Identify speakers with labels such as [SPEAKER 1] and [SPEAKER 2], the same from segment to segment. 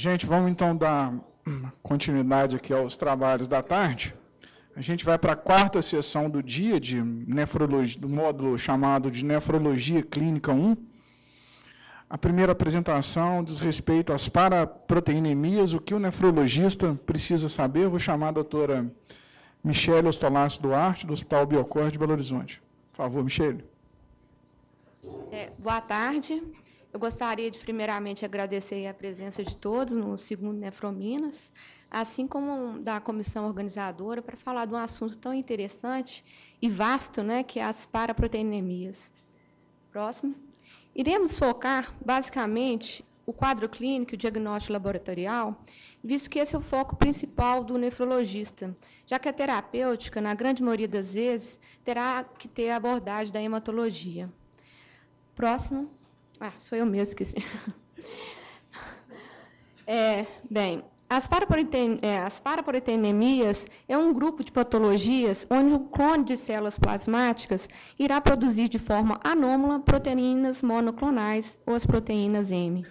[SPEAKER 1] Gente, vamos então dar continuidade aqui aos trabalhos da tarde. A gente vai para a quarta sessão do dia de nefrologia, do módulo chamado de Nefrologia Clínica 1. A primeira apresentação diz respeito às paraproteinemias, o que o nefrologista precisa saber. Eu vou chamar a doutora Michele Ostolácio Duarte, do Hospital Biocor de Belo Horizonte. Por favor, Michele.
[SPEAKER 2] Boa tarde. Eu gostaria de, primeiramente, agradecer a presença de todos no segundo Nefrominas, assim como da comissão organizadora, para falar de um assunto tão interessante e vasto, né, que é as paraproteinemias. Próximo. Iremos focar, basicamente, o quadro clínico e o diagnóstico laboratorial, visto que esse é o foco principal do nefrologista, já que a terapêutica, na grande maioria das vezes, terá que ter a abordagem da hematologia. Próximo. Sou eu mesmo, esqueci. Bem, as paraproteinemias é um grupo de patologias onde o clone de células plasmáticas irá produzir de forma anômala proteínas monoclonais ou as proteínas M.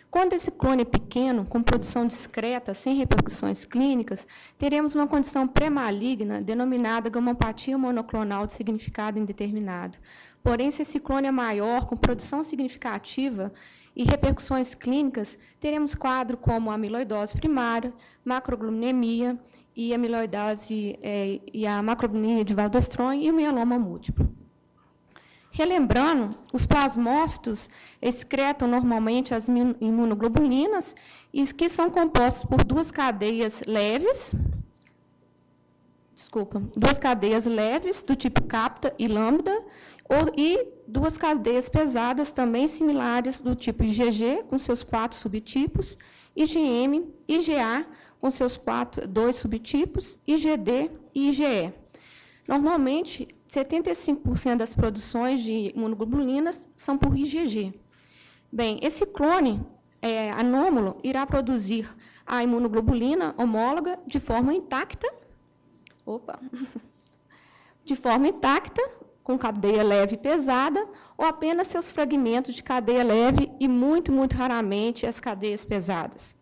[SPEAKER 2] Quando esse clone é pequeno, com produção discreta, sem repercussões clínicas, teremos uma condição pré-maligna denominada gamopatia monoclonal de significado indeterminado. Porém, se esse clone é maior, com produção significativa e repercussões clínicas, teremos quadro como a amiloidose primária, macroglobulinemia e amiloidose e a macroglobulinemia de Waldenström e o mieloma múltiplo. Relembrando, os plasmócitos excretam normalmente as imunoglobulinas, que são compostos por duas cadeias leves do tipo capta e lambda, e duas cadeias pesadas também similares do tipo IgG, com seus 4 subtipos, IgM, IgA, com seus 2 subtipos, IgD e IgE. Normalmente, 75% das produções de imunoglobulinas são por IgG. Bem, esse clone anômalo irá produzir a imunoglobulina homóloga de forma intacta, com cadeia leve e pesada, ou apenas seus fragmentos de cadeia leve e, muito, muito raramente, as cadeias pesadas.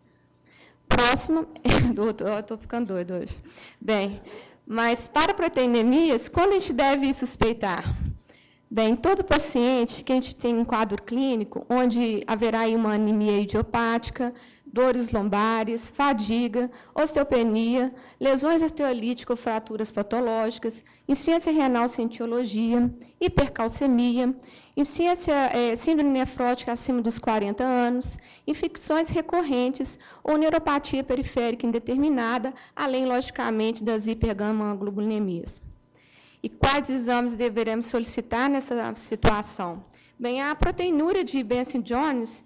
[SPEAKER 2] Próximo. Estou ficando doido hoje. Bem, mas para proteinemias, quando a gente deve suspeitar? Bem, todo paciente que a gente tem um quadro clínico, onde haverá aí uma anemia idiopática, dores lombares, fadiga, osteopenia, lesões osteolíticas ou fraturas patológicas, insuficiência renal sem etiologia, hipercalcemia, síndrome nefrótica acima dos 40 anos, infecções recorrentes ou neuropatia periférica indeterminada, além, logicamente, das hipergamma-globulemias. E quais exames deveremos solicitar nessa situação? Bem, a proteinúria de Benson-Jones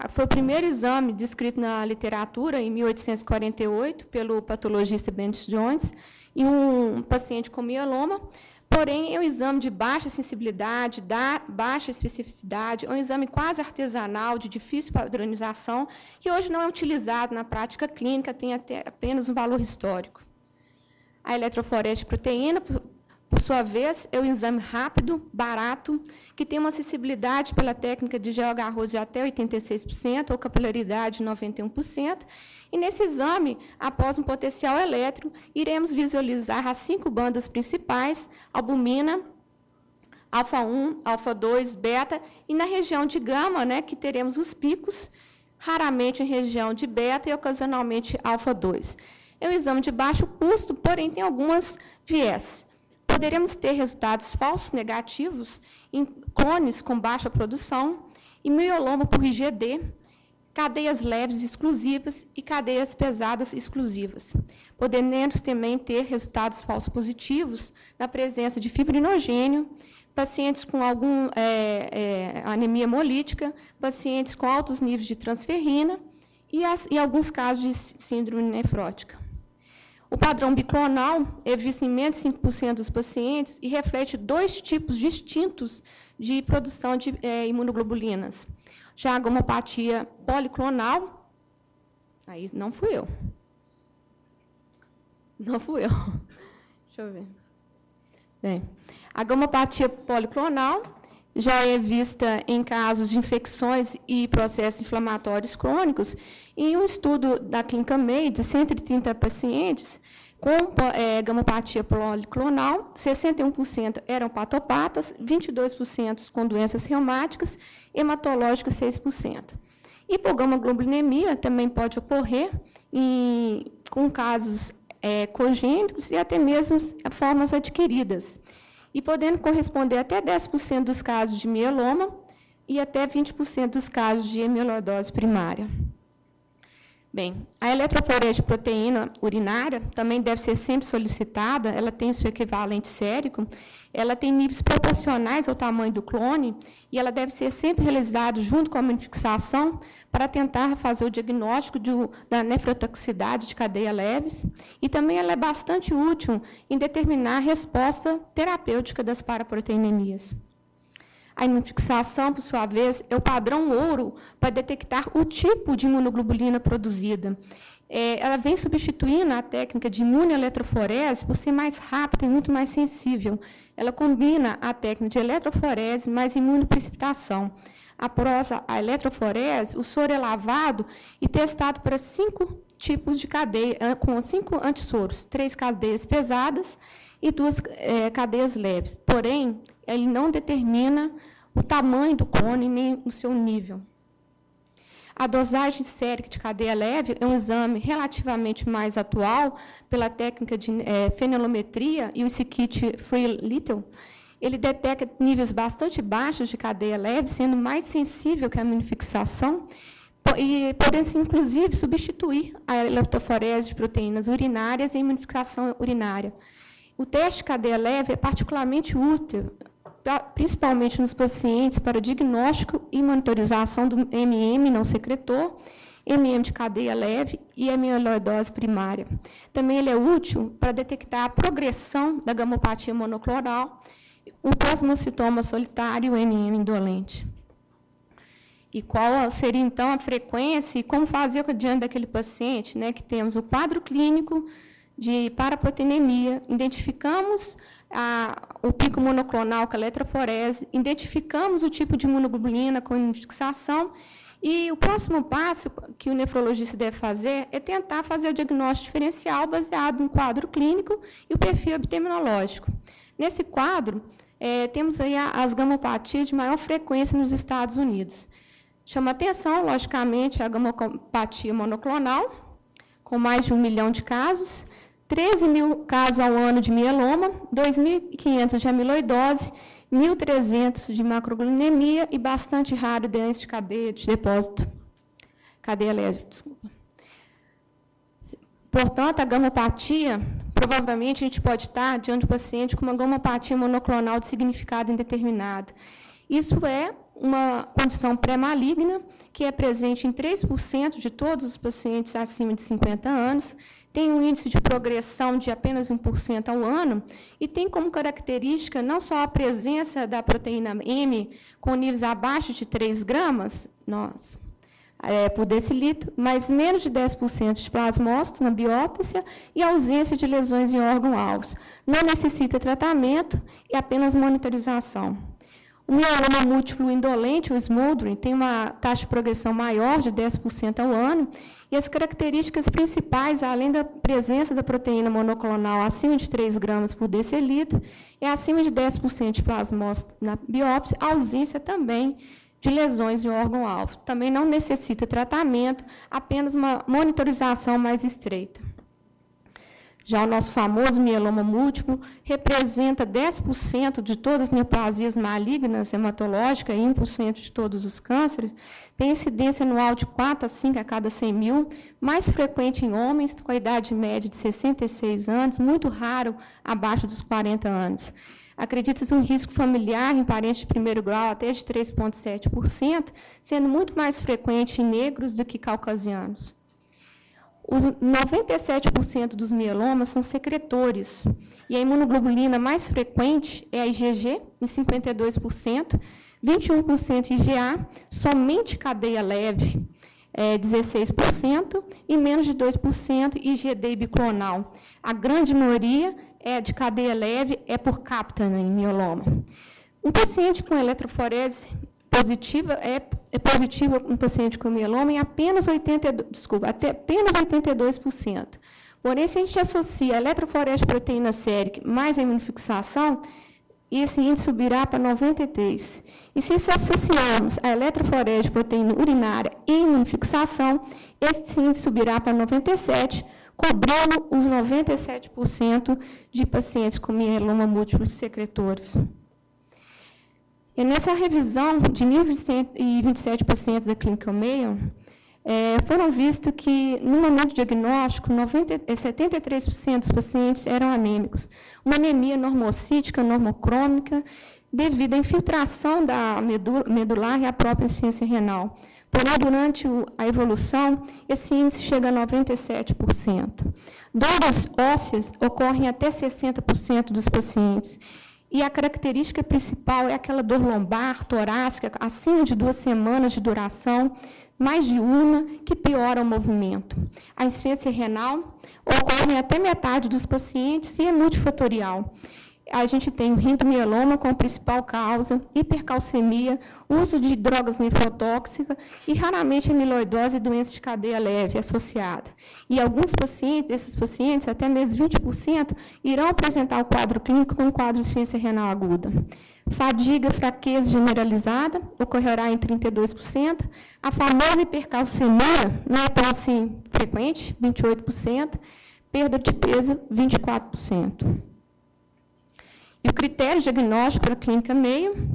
[SPEAKER 2] foi o primeiro exame descrito na literatura, em 1848, pelo patologista Benson-Jones, em um paciente com mieloma. Porém, é um exame de baixa sensibilidade, baixa especificidade, é um exame quase artesanal, de difícil padronização, que hoje não é utilizado na prática clínica, tem apenas um valor histórico. A eletroforese de proteína, por sua vez, é um exame rápido, barato, que tem uma acessibilidade pela técnica de gel-agarroso de até 86%, ou capilaridade de 91%. E, nesse exame, após um potencial elétrico, iremos visualizar as 5 bandas principais, albumina, alfa-1, alfa-2, beta, e na região de gama, né, que teremos os picos, raramente em região de beta e, ocasionalmente, alfa-2. É um exame de baixo custo, porém, tem algumas viés. Poderemos ter resultados falsos negativos em clones com baixa produção, e mieloma por IgD, cadeias leves exclusivas e cadeias pesadas exclusivas. Podemos também ter resultados falsos positivos na presença de fibrinogênio, pacientes com alguma anemia hemolítica, pacientes com altos níveis de transferrina e alguns casos de síndrome nefrótica. O padrão biclonal é visto em menos de 5% dos pacientes e reflete 2 tipos distintos de produção de imunoglobulinas. Já a gamopatia policlonal, aí não fui eu. Deixa eu ver. Bem, a gamopatia policlonal já é vista em casos de infecções e processos inflamatórios crônicos. Em um estudo da Clínica May, de 130 pacientes, com gamopatia policlonal, 61% eram patopatas, 22% com doenças reumáticas, hematológicas 6%. Hipogamoglobulinemia também pode ocorrer com casos congênitos e até mesmo formas adquiridas, e podendo corresponder até 10% dos casos de mieloma e até 20% dos casos de amiloidose primária. Bem, a eletroforese de proteína urinária também deve ser sempre solicitada, ela tem seu equivalente sérico, ela tem níveis proporcionais ao tamanho do clone, e ela deve ser sempre realizada junto com a imunofixação para tentar fazer o diagnóstico da nefrotoxicidade de cadeia leves, e também ela é bastante útil em determinar a resposta terapêutica das paraproteinemias. A imunofixação, por sua vez, é o padrão ouro para detectar o tipo de imunoglobulina produzida. Ela vem substituindo a técnica de imunoeletroforese por ser mais rápida e muito mais sensível. Ela combina a técnica de eletroforese mais imunoprecipitação. Após a eletroforese, o soro é lavado e testado para 5 tipos de cadeia, com 5 antissoros, 3 cadeias pesadas e 2 cadeias leves. Porém, ele não determina o tamanho do clone nem o seu nível. A dosagem sérica de cadeia leve é um exame relativamente mais atual pela técnica de fenolometria e o SCIT Free-Little. Ele detecta níveis bastante baixos de cadeia leve, sendo mais sensível que a imunofixação, e podendo, inclusive, substituir a eletroforese de proteínas urinárias em imunofixação urinária. O teste de cadeia leve é particularmente útil, principalmente nos pacientes para diagnóstico e monitorização do MM não secretor, MM de cadeia leve e amiloidose primária. Também ele é útil para detectar a progressão da gamopatia monocloral, o plasmocitoma solitário e o MM indolente. E qual seria, então, a frequência e como fazer diante daquele paciente, né, que temos o quadro clínico de paraproteinemia, identificamos o pico monoclonal com a eletroforese, identificamos o tipo de imunoglobulina com imunofixação, e o próximo passo que o nefrologista deve fazer é tentar fazer o diagnóstico diferencial baseado no quadro clínico e o perfil epidemiológico. Nesse quadro, temos aí as gamopatias de maior frequência nos Estados Unidos. Chama atenção, logicamente, a gamopatia monoclonal, com mais de 1 milhão de casos, 13 mil casos ao ano de mieloma, 2.500 de amiloidose, 1.300 de macroglobulinemia e bastante raro doença de cadeia de depósito. Cadeia leve, desculpa. Portanto, a gamopatia, provavelmente a gente pode estar diante do paciente com uma gamopatia monoclonal de significado indeterminado. Isso é uma condição pré-maligna, que é presente em 3% de todos os pacientes acima de 50 anos, tem um índice de progressão de apenas 1% ao ano, e tem como característica não só a presença da proteína M com níveis abaixo de 3 gramas por decilitro, mas menos de 10% de plasmócitos na biópsia e ausência de lesões em órgão-alvos. Não necessita tratamento e apenas monitorização. O mieloma múltiplo indolente, o smoldering, tem uma taxa de progressão maior de 10% ao ano, e as características principais, além da presença da proteína monoclonal acima de 3 gramas por decilitro, é acima de 10% de plasmócito na biópsia, ausência também de lesões em órgão-alvo. Também não necessita tratamento, apenas uma monitorização mais estreita. Já o nosso famoso mieloma múltiplo representa 10% de todas as neoplasias malignas hematológicas e 1% de todos os cânceres, tem incidência anual de 4 a 5 a cada 100 mil, mais frequente em homens com a idade média de 66 anos, muito raro abaixo dos 40 anos. Acredita-se um risco familiar em parentes de primeiro grau até de 3,7%, sendo muito mais frequente em negros do que caucasianos. Os 97% dos mielomas são secretores, e a imunoglobulina mais frequente é a IgG, em 52%, 21% IgA, somente cadeia leve, 16%, e menos de 2% IgD biclonal. A grande maioria é de cadeia leve, é por capita em mieloma. Um paciente com eletroforese positiva é positivo um paciente com mieloma em apenas 82%. Porém, se a gente associa a eletroforese de proteína sérica mais a imunofixação, esse índice subirá para 93%. E se isso associarmos a eletroforese de proteína urinária e imunofixação, esse índice subirá para 97%, cobrindo os 97% de pacientes com mieloma múltiplo secretores. E nessa revisão de 1.027 pacientes da Clínica Mayo, foram vistos que, no momento do diagnóstico, 73% dos pacientes eram anêmicos. Uma anemia normocítica, normocrômica, devido à infiltração da medular e à própria insuficiência renal. Porém, durante a evolução, esse índice chega a 97%. Dores ósseas ocorrem até 60% dos pacientes. E a característica principal é aquela dor lombar, torácica, acima de 2 semanas de duração, mais diurna, que piora o movimento. A insuficiência renal ocorre em até metade dos pacientes e é multifatorial. A gente tem o rindomieloma como principal causa, hipercalcemia, uso de drogas nefrotóxicas e, raramente, amiloidose e doença de cadeia leve associada. E alguns pacientes, esses pacientes, até mesmo 20%, irão apresentar o quadro clínico com um quadro de insuficiência renal aguda. Fadiga, fraqueza generalizada, ocorrerá em 32%. A famosa hipercalcemia não é tão assim frequente, 28%. Perda de peso, 24%. E o critério diagnóstico para a Clínica Mayo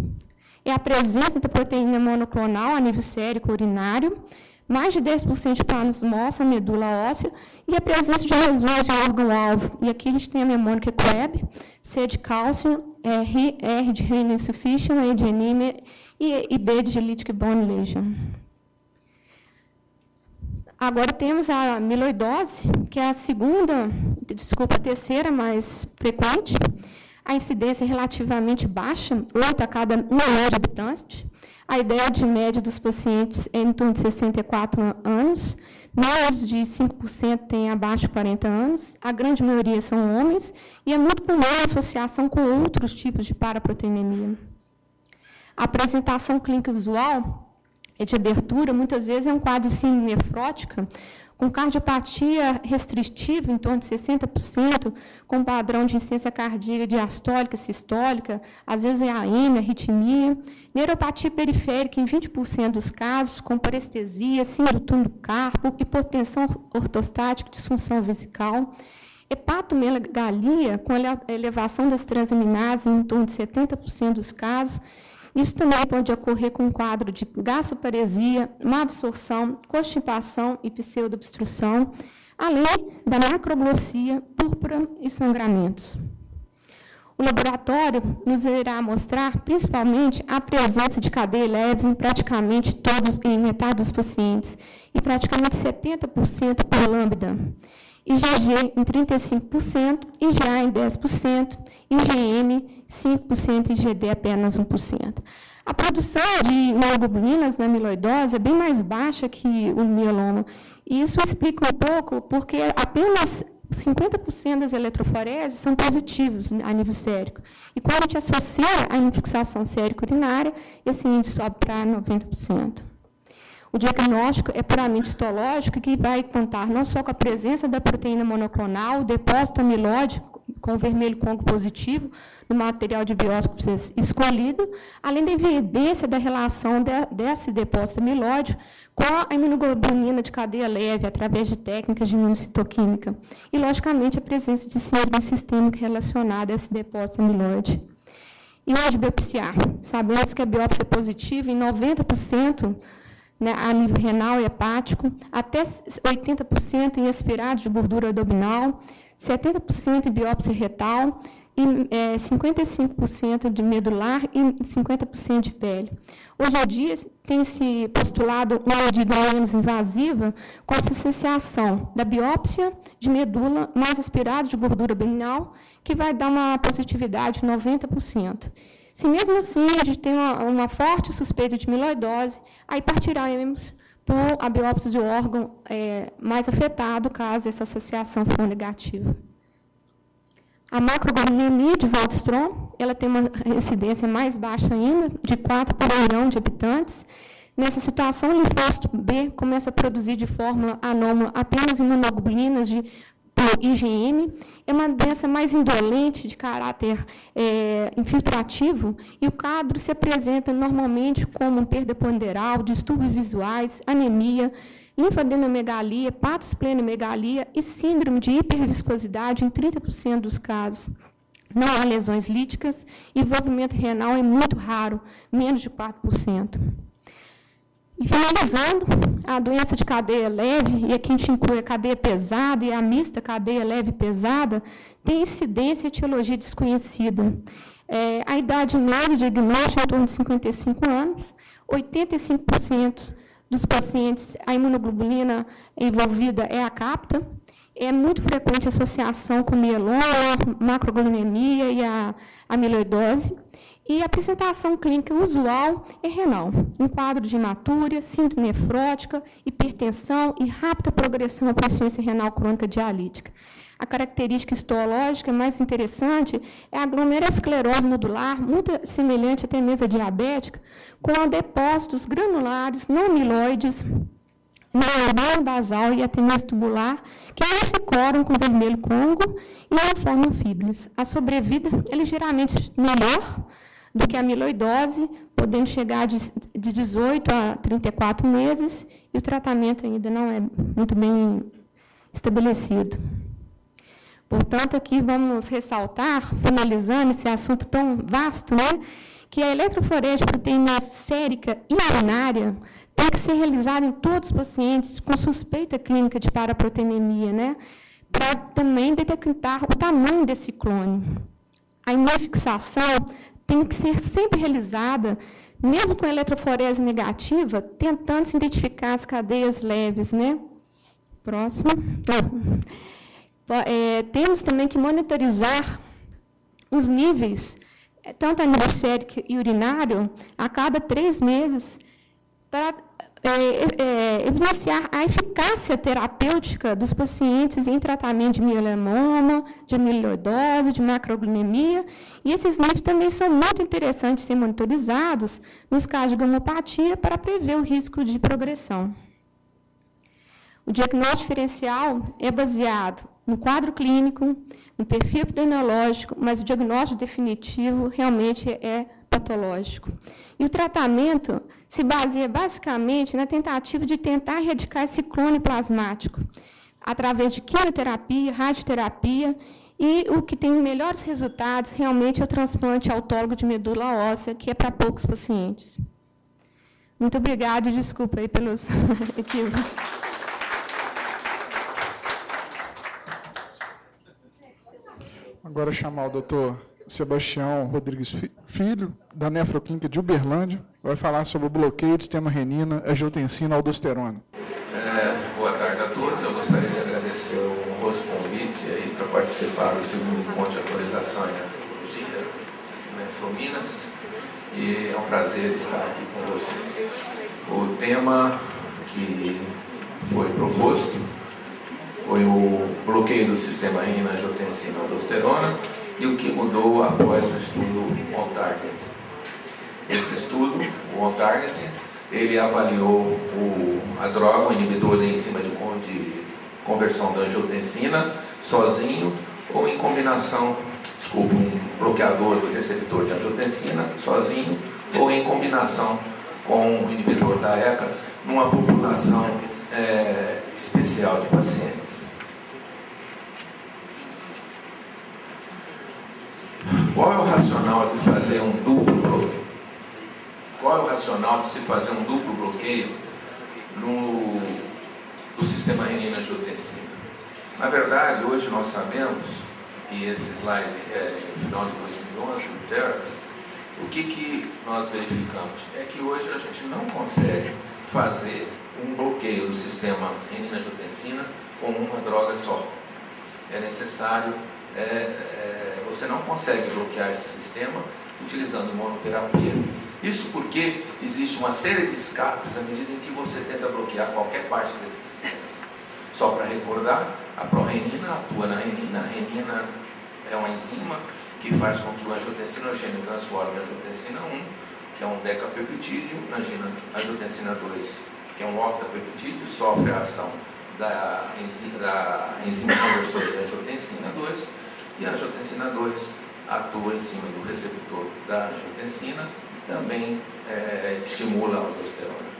[SPEAKER 2] é a presença da proteína monoclonal a nível sérico urinário, mais de 10% de plasmócito, medula óssea, e a presença de lesões de órgão-alvo. E aqui a gente tem a memônica CREB, C de cálcio, R de renal insufficient, E de anemia e B de lytic bone lesion. Agora temos a amiloidose, que é a terceira mais frequente. A incidência é relativamente baixa, 8 a cada 1 milhão de habitantes. A idade média dos pacientes é em torno de 64 anos. Menos de 5% têm abaixo de 40 anos. A grande maioria são homens. E é muito comum a associação com outros tipos de paraproteinemia. A apresentação clínica visual é de abertura, muitas vezes é um quadro de síndrome nefrótica, com cardiopatia restritiva, em torno de 60%, com padrão de insuficiência cardíaca diastólica, sistólica, às vezes é AM, arritmia, neuropatia periférica em 20% dos casos, com parestesia, síndrome do túnel do carpo, hipotensão ortostática, disfunção vesical, hepatomegalia, com elevação das transaminases em torno de 70% dos casos. Isso também pode ocorrer com um quadro de gastroparesia, má absorção, constipação e pseudoobstrução, além da macroglossia, púrpura e sangramentos. O laboratório nos irá mostrar, principalmente, a presença de cadeia leves em praticamente em metade dos pacientes, e praticamente 70% por lambda. IgG em 35%, IgA em 10%, IgM 5% e IgD apenas 1%. A produção de immunoglobulinas na amiloidose é bem mais baixa que o mieloma. E isso explica um pouco porque apenas 50% das eletroforeses são positivos a nível sérico. E quando a gente associa a infixação sérico-urinária, esse índice sobe para 90%. O diagnóstico é puramente histológico, que vai contar não só com a presença da proteína monoclonal, o depósito amiloide com vermelho Congo positivo no material de biópsia escolhido, além da evidência da relação desse depósito amiloide com a imunoglobulina de cadeia leve, através de técnicas de imunocitoquímica, e, logicamente, a presença de síndrome sistêmica relacionada a esse depósito amiloide. E onde biopsiar? Sabemos que a biópsia é positiva em 90%, a nível renal e hepático, até 80% em aspirado de gordura abdominal, 70% em biópsia retal, e 55% de medular e 50% de pele. Hoje em dia, tem-se postulado uma medida menos invasiva com a associação da biópsia de medula mais aspirado de gordura abdominal, que vai dar uma positividade de 90%. Se mesmo assim a gente tem uma forte suspeita de amiloidose, aí partiremos por a biópsia de órgão mais afetado, caso essa associação for negativa. A macroglobulinemia de Waldstrom, ela tem uma incidência mais baixa ainda, de 4 por milhão de habitantes. Nessa situação, o linfócito B começa a produzir de forma anômala apenas imunoglobulinas por IgM. É uma doença mais indolente, de caráter infiltrativo, e o quadro se apresenta normalmente como perda ponderal, distúrbios visuais, anemia, linfadenomegalia, hepatosplenomegalia e síndrome de hiperviscosidade em 30% dos casos. Não há lesões líticas, e envolvimento renal é muito raro, menos de 4%. E, finalizando, a doença de cadeia leve, e aqui a gente inclui a cadeia pesada e a mista cadeia leve e pesada, tem incidência e etiologia desconhecida. A idade média de diagnóstico é em torno de 55 anos, 85% dos pacientes, a imunoglobulina envolvida é a capta. É muito frequente a associação com mieloma, macroglobulinemia e a amiloidose. E a apresentação clínica usual é renal, um quadro de hematúria, síndrome nefrótica, hipertensão e rápida progressão à insuficiência renal crônica dialítica. A característica histológica mais interessante é a glomerulosclerose nodular, muito semelhante até mesmo à diabética, com depósitos granulares não amiloides, não basal e até mesmo tubular, que não se coram com vermelho congo e não formam fibras. A sobrevida é ligeiramente melhor do que a amiloidose, podendo chegar de 18 a 34 meses, e o tratamento ainda não é muito bem estabelecido. Portanto, aqui vamos ressaltar, finalizando esse assunto tão vasto, né, que a eletroforese de proteína sérica e urinária tem que ser realizada em todos os pacientes com suspeita clínica de paraproteinemia, né, para também detectar o tamanho desse clone. A imunofixação tem que ser sempre realizada, mesmo com a eletroforese negativa, tentando se identificar as cadeias leves, né? Próximo. Temos também que monitorizar os níveis, tanto a nível sérico e urinário, a cada 3 meses, para evidenciar a eficácia terapêutica dos pacientes em tratamento de mieloma, de amiloidose, de macroglobulinemia, e esses níveis também são muito interessantes de ser monitorizados nos casos de gamopatia para prever o risco de progressão. O diagnóstico diferencial é baseado no quadro clínico, no perfil epidemiológico, mas o diagnóstico definitivo realmente é patológico. E o tratamento se baseia basicamente na tentativa de tentar erradicar esse clone plasmático, através de quimioterapia, radioterapia, e o que tem melhores resultados realmente é o transplante autólogo de medula óssea, que é para poucos pacientes. Muito obrigada e desculpa aí pelos equívocos.
[SPEAKER 1] Agora chamar o doutor Sebastião Rodrigues Filho, da Nefroclínica de Uberlândia, vai falar sobre o bloqueio do sistema renina, angiotensina, aldosterona.
[SPEAKER 3] Boa tarde a todos. Eu gostaria de agradecer o honroso convite aí para participar do segundo encontro de atualização em nefrologia, Nefrominas, e é um prazer estar aqui com vocês. O tema que foi proposto foi o bloqueio do sistema renina-angiotensina-aldosterona e o que mudou após o estudo OnTarget. Esse estudo, o OnTarget, ele avaliou a droga, o inibidor da enzima de conversão da angiotensina, sozinho ou em combinação, um bloqueador do receptor de angiotensina, sozinho ou em combinação com o inibidor da ECA, numa população especial de pacientes. Qual é o racional de fazer um duplo bloqueio? Qual é o racional de se fazer um duplo bloqueio no sistema renina-angiotensina? Na verdade, hoje nós sabemos, e esse slide é no final de 2011, do Therapy, o que nós verificamos? É que hoje a gente não consegue fazer um bloqueio do sistema renina-angiotensina com uma droga só. É necessário, você não consegue bloquear esse sistema utilizando monoterapia. Isso porque existe uma série de escapes à medida em que você tenta bloquear qualquer parte desse sistema. Só para recordar, a prorenina atua na renina, a renina é uma enzima que faz com que o angiotensinogênio transforme a angiotensina 1, que é um decapeptídeo, na angiotensina 2, que é um octapeptídeo, sofre a ação da enzima conversora de angiotensina 2, e a angiotensina 2 atua em cima do receptor da angiotensina e também estimula a aldosterona.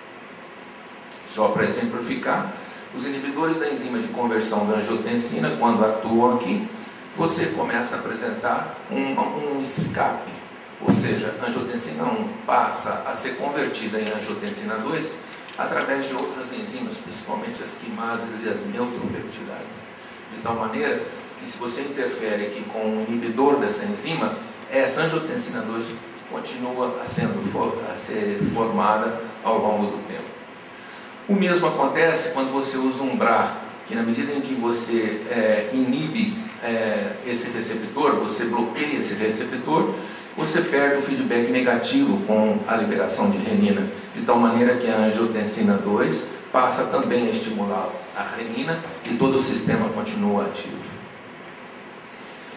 [SPEAKER 3] Só para exemplificar, os inibidores da enzima de conversão da angiotensina, quando atuam aqui, você começa a apresentar um escape, ou seja, a angiotensina 1 passa a ser convertida em angiotensina 2 através de outras enzimas, principalmente as quimases e as neutropeptidases. De tal maneira que, se você interfere aqui com um inibidor dessa enzima, essa angiotensina 2 continua a ser formada ao longo do tempo. O mesmo acontece quando você usa um BRA, que na medida em que você inibe esse receptor, você bloqueia esse receptor, você perde o feedback negativo com a liberação de renina, de tal maneira que a angiotensina 2 passa também a estimular a renina e todo o sistema continua ativo.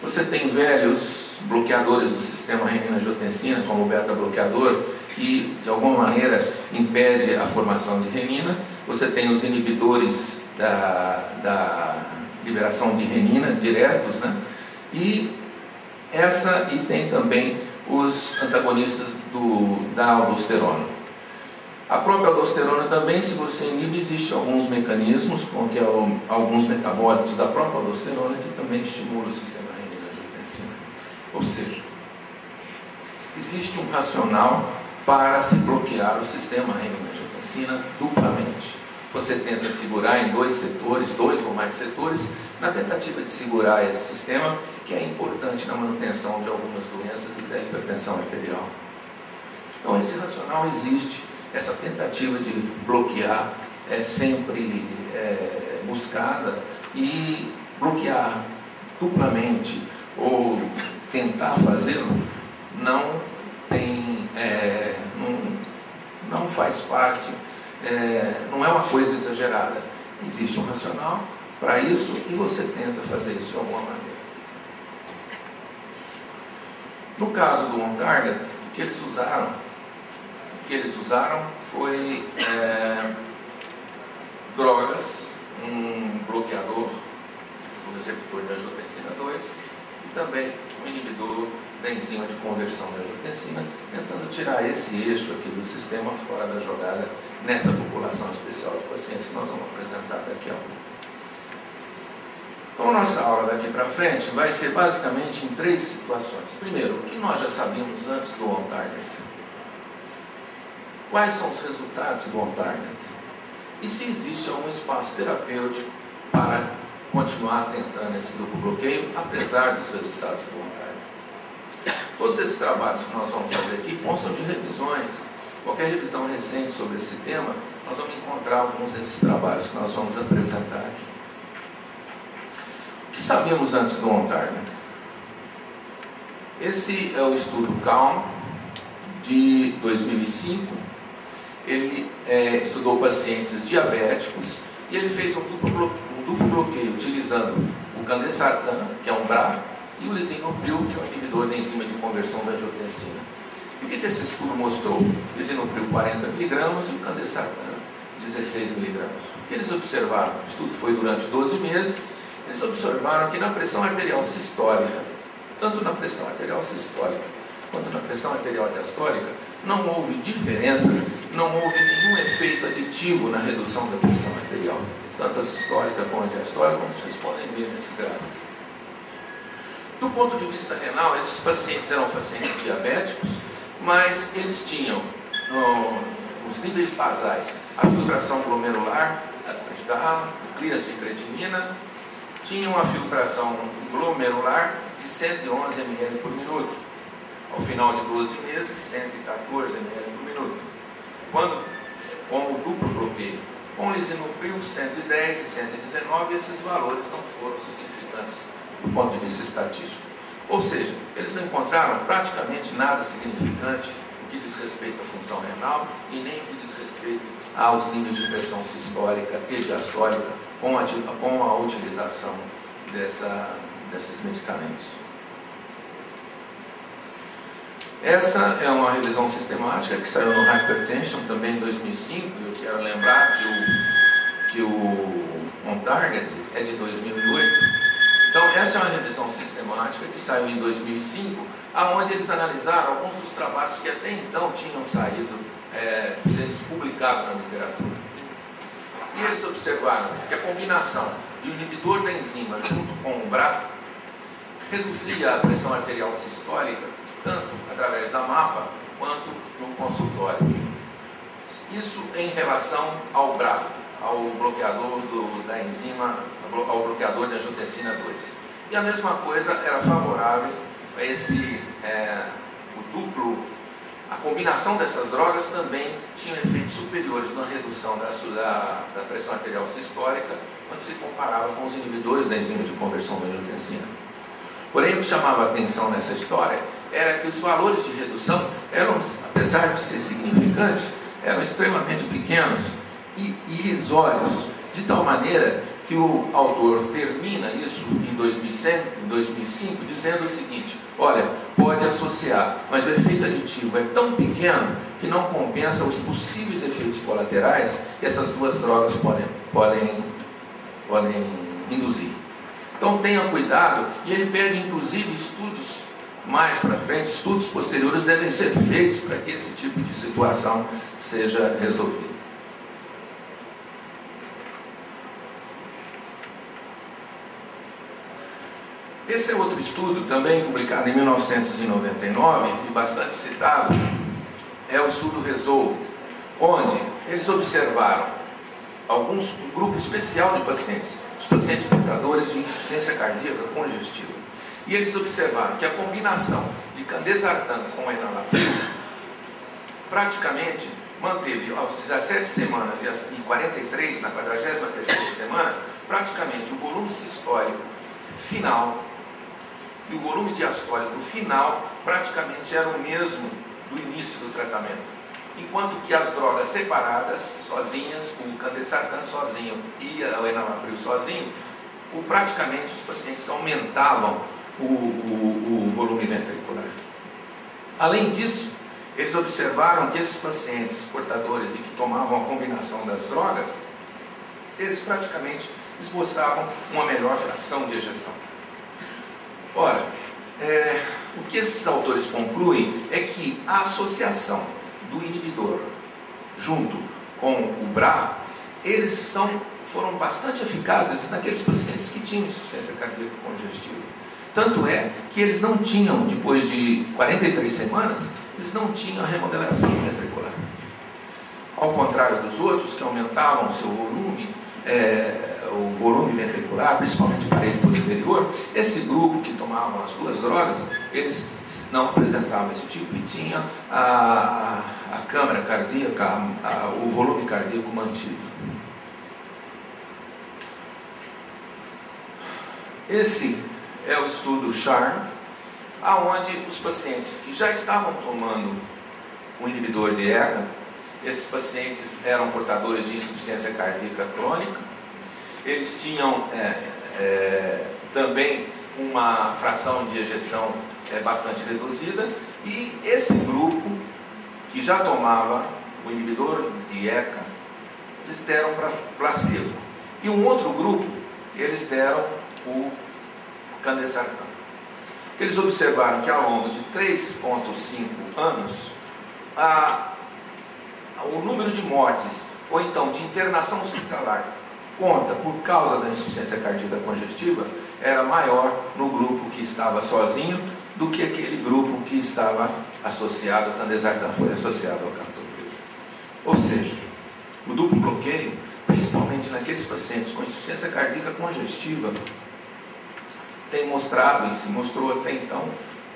[SPEAKER 3] Você tem velhos bloqueadores do sistema renina-angiotensina, como o beta-bloqueador, que de alguma maneira impede a formação de renina. Você tem os inibidores da liberação de renina diretos, né? E tem também os antagonistas da aldosterona. A própria aldosterona também, se você inibe, existem alguns mecanismos, como que alguns metabólitos da própria aldosterona, que também estimulam o sistema renina-angiotensina. Ou seja, existe um racional para se bloquear o sistema renina-angiotensina duplamente. Você tenta segurar em dois ou mais setores, na tentativa de segurar esse sistema, que é importante na manutenção de algumas doenças e da hipertensão arterial. Então, esse racional existe, essa tentativa de bloquear é sempre buscada, e bloquear duplamente ou tentar fazê-lo não faz parte. Não é uma coisa exagerada. Existe um racional para isso e você tenta fazer isso de alguma maneira. No caso do on-target, o que eles usaram foi drogas, um bloqueador do receptor de angiotensina 2 e também um inibidor da enzima de conversão da angiotensina, tentando tirar esse eixo aqui do sistema fora da jogada nessa população especial de pacientes que nós vamos apresentar daqui a pouco. Então, a nossa aula daqui para frente vai ser basicamente em 3 situações. Primeiro, o que nós já sabíamos antes do on-target. Quais são os resultados do on-target? E se existe algum espaço terapêutico para continuar tentando esse duplo bloqueio, apesar dos resultados do on-target. Todos esses trabalhos que nós vamos fazer aqui constam de revisões. Qualquer revisão recente sobre esse tema, nós vamos encontrar alguns desses trabalhos que nós vamos apresentar aqui. O que sabíamos antes do on-target? Esse é o estudo CALM de 2005. Ele estudou pacientes diabéticos e ele fez um duplo bloqueio utilizando o candesartan, que é um BRA, e o lisinopril, que é um inibidor da enzima de conversão da angiotensina. E o que esse estudo mostrou? O lisinopril 40 mg e o candesartan 16 mg. O que eles observaram? O estudo foi durante 12 meses. Eles observaram que na pressão arterial sistólica, tanto na pressão arterial sistólica quanto na pressão arterial diastólica, não houve diferença, não houve nenhum efeito aditivo na redução da pressão arterial, tanto a sistólica como a diastólica, como vocês podem ver nesse gráfico. Do ponto de vista renal, esses pacientes eram pacientes diabéticos, mas eles tinham os níveis basais, a filtração glomerular, o clearance de creatinina, tinham a filtração glomerular de 111 ml por minuto. Ao final de 12 meses, 114 ml por minuto. Com o duplo bloqueio, com o lisinopril 110 e 119, esses valores não foram significantes do ponto de vista estatístico. Ou seja, eles não encontraram praticamente nada significante no que diz respeito à função renal e nem no que diz respeito aos níveis de pressão sistólica e diastólica com a utilização desses medicamentos. Essa é uma revisão sistemática que saiu no Hypertension também em 2005, e eu quero lembrar que o On Target é de 2008. Então, essa é uma revisão sistemática que saiu em 2005, onde eles analisaram alguns dos trabalhos que até então tinham saído, sendo publicados na literatura. E eles observaram que a combinação de um inibidor da enzima junto com o BRA reduzia a pressão arterial sistólica, tanto através da MAPA quanto no consultório. Isso em relação ao BRA, ao bloqueador da enzima, ao bloqueador de angiotensina 2. E a mesma coisa era favorável a a combinação dessas drogas também tinha efeitos superiores na redução da pressão arterial sistólica, quando se comparava com os inibidores da enzima de conversão da angiotensina. Porém, o que chamava a atenção nessa história era que os valores de redução eram, apesar de ser significantes, eram extremamente pequenos e irrisórios, de tal maneira que o autor termina isso em 2005 dizendo o seguinte: olha, pode associar, mas o efeito aditivo é tão pequeno que não compensa os possíveis efeitos colaterais que essas duas drogas podem induzir. Então tenha cuidado, e ele pede inclusive estudos mais para frente, estudos posteriores devem ser feitos para que esse tipo de situação seja resolvido. Esse é outro estudo, também publicado em 1999 e bastante citado, é o estudo Resolve, onde eles observaram um grupo especial de pacientes, os pacientes portadores de insuficiência cardíaca congestiva. E eles observaram que a combinação de candesartan com enalapril praticamente manteve aos 17 semanas e 43 na 43ª semana, praticamente o volume sistólico final e o volume diastólico final praticamente era o mesmo do início do tratamento. Enquanto que as drogas separadas, sozinhas, o candesartan sozinho e o enalapril sozinho, praticamente os pacientes aumentavam o volume ventricular. Além disso, eles observaram que esses pacientes portadores e que tomavam a combinação das drogas, eles praticamente esboçavam uma melhor fração de ejeção. Ora, o que esses autores concluem é que a associação do inibidor junto com o BRA, eles foram bastante eficazes naqueles pacientes que tinham insuficiência cardíaca congestiva. Tanto é que eles não tinham, depois de 43 semanas, eles não tinham a remodelação ventricular. Ao contrário dos outros, que aumentavam o seu volume, o volume ventricular, principalmente parede posterior, esse grupo que tomavam as duas drogas, eles não apresentavam esse tipo e tinham a câmara cardíaca, o volume cardíaco mantido. Esse é o estudo SHARM, aonde os pacientes que já estavam tomando o inibidor de ECA, esses pacientes eram portadores de insuficiência cardíaca crônica, eles tinham também uma fração de ejeção bastante reduzida, e esse grupo que já tomava o inibidor de ECA, eles deram placebo. E um outro grupo, eles deram o candesartan. Eles observaram que ao longo de 3,5 anos, o número de mortes, ou então de internação hospitalar, conta por causa da insuficiência cardíaca congestiva, era maior no grupo que estava sozinho do que aquele grupo que estava associado, o candesartan foi associado ao captopril. Ou seja, o duplo bloqueio, principalmente naqueles pacientes com insuficiência cardíaca congestiva, tem mostrado e se mostrou até então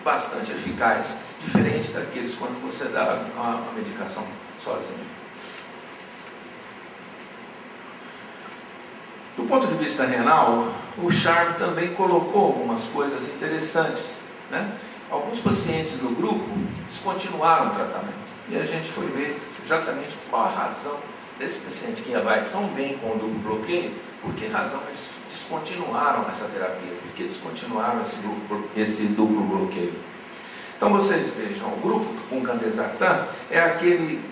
[SPEAKER 3] bastante eficaz, diferente daqueles quando você dá uma medicação sozinho. Do ponto de vista renal, o SHARM também colocou algumas coisas interessantes, né? Alguns pacientes no grupo descontinuaram o tratamento, e a gente foi ver exatamente qual a razão desse paciente que vai tão bem com o duplo bloqueio, por que razão eles descontinuaram essa terapia, por que descontinuaram esse duplo bloqueio. Então vocês vejam, o grupo com candesartan é aquele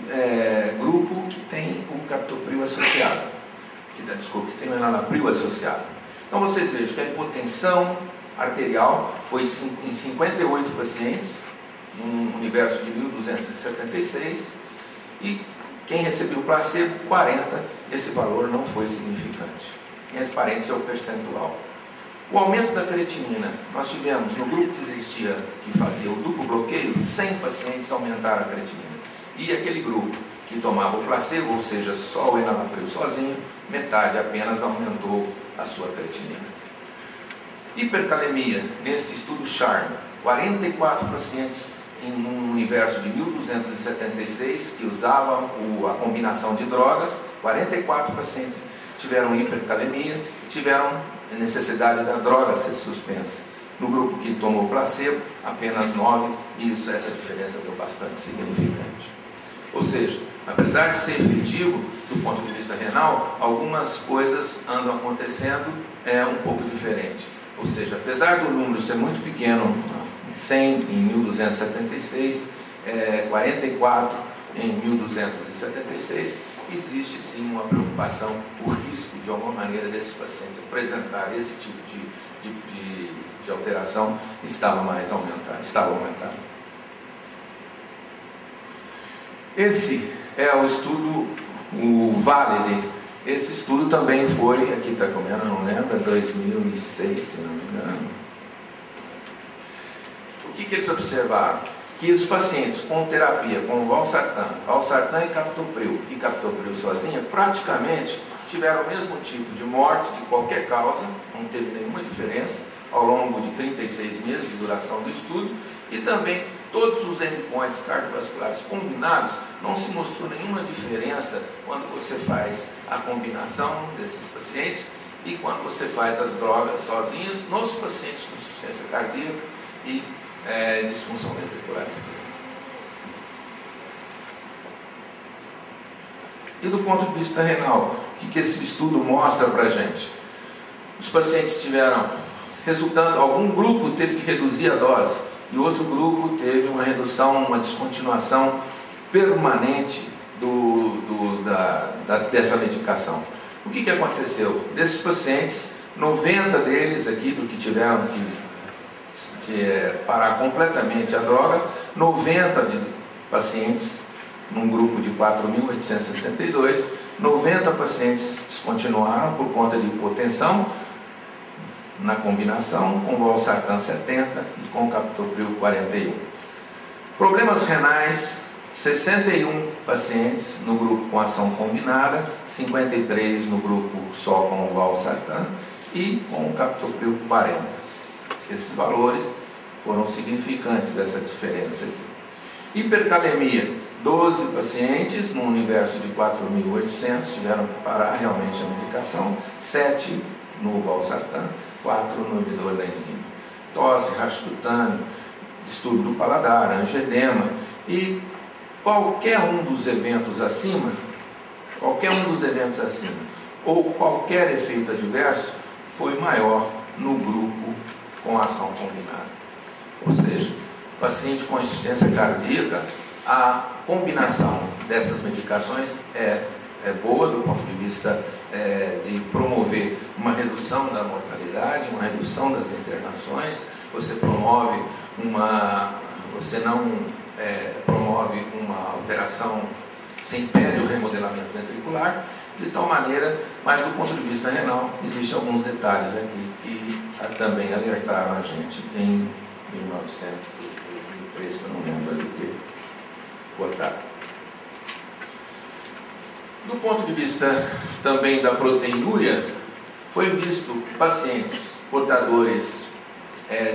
[SPEAKER 3] grupo que tem o captopril associado, que tem o enalapril associado. Então vocês vejam que a hipotensão arterial foi em 58 pacientes, num universo de 1.276, e quem recebeu placebo, 40, esse valor não foi significante. Entre parênteses é o percentual. O aumento da creatinina, nós tivemos no grupo que existia, que fazia o duplo bloqueio, 100 pacientes aumentaram a creatinina. E aquele grupo que tomava o placebo, ou seja, só o enalapril sozinho, metade apenas aumentou a sua creatinina. Hipercalemia, nesse estudo CHARM, 44 pacientes em um universo de 1.276 que usavam a combinação de drogas, 44 pacientes tiveram hipercalemia e tiveram necessidade da droga ser suspensa. No grupo que tomou placebo, apenas 9, e essa diferença deu bastante significante. Ou seja, apesar de ser efetivo do ponto de vista renal, algumas coisas andam acontecendo um pouco diferente. Ou seja, apesar do número ser muito pequeno, 100 em 1.276, 44 em 1.276, existe sim uma preocupação, o risco de alguma maneira desses pacientes apresentar esse tipo de alteração estava aumentado. Esse é o estudo, o VALID. Esse estudo também foi, aqui está comendo, não lembro, 2006, se não me engano. O que eles observaram? Que os pacientes com terapia com valsartan e captopril sozinha, praticamente tiveram o mesmo tipo de morte de qualquer causa, não teve nenhuma diferença ao longo de 36 meses de duração do estudo, e também todos os endpoints cardiovasculares combinados, não se mostrou nenhuma diferença quando você faz a combinação desses pacientes e quando você faz as drogas sozinhas nos pacientes com insuficiência cardíaca e disfunção ventricular esquerda. E do ponto de vista renal, o que esse estudo mostra para a gente? Os pacientes tiveram resultando, algum grupo teve que reduzir a dose e outro grupo teve uma redução, uma descontinuação permanente dessa medicação. O que aconteceu? Desses pacientes, 90 deles aqui, do que tiveram que parar completamente a droga, 90 de pacientes, num grupo de 4.862, 90 pacientes descontinuaram por conta de hipotensão, na combinação com valsartan 70 e com captopril 41. Problemas renais, 61 pacientes no grupo com ação combinada, 53 no grupo só com o valsartan e com o captopril 40. Esses valores foram significantes, essa diferença aqui. Hipercalemia, 12 pacientes no universo de 4.800 tiveram que parar realmente a medicação, 7 no valsartan, 4 no inibidor da enzima. Tosse, racho cutâneo, distúrbio do paladar, angedema, e qualquer um dos eventos acima, ou qualquer efeito adverso, foi maior no grupo com ação combinada. Ou seja, paciente com insuficiência cardíaca, a combinação dessas medicações é boa do ponto de vista de promover uma redução da mortalidade, uma redução das internações. Você promove você não promove uma alteração, você impede o remodelamento ventricular, de tal maneira, mas do ponto de vista renal, existem alguns detalhes aqui que também alertaram a gente em 1903, que eu não lembro do que cortaram. Do ponto de vista também da proteinúria, foi visto pacientes portadores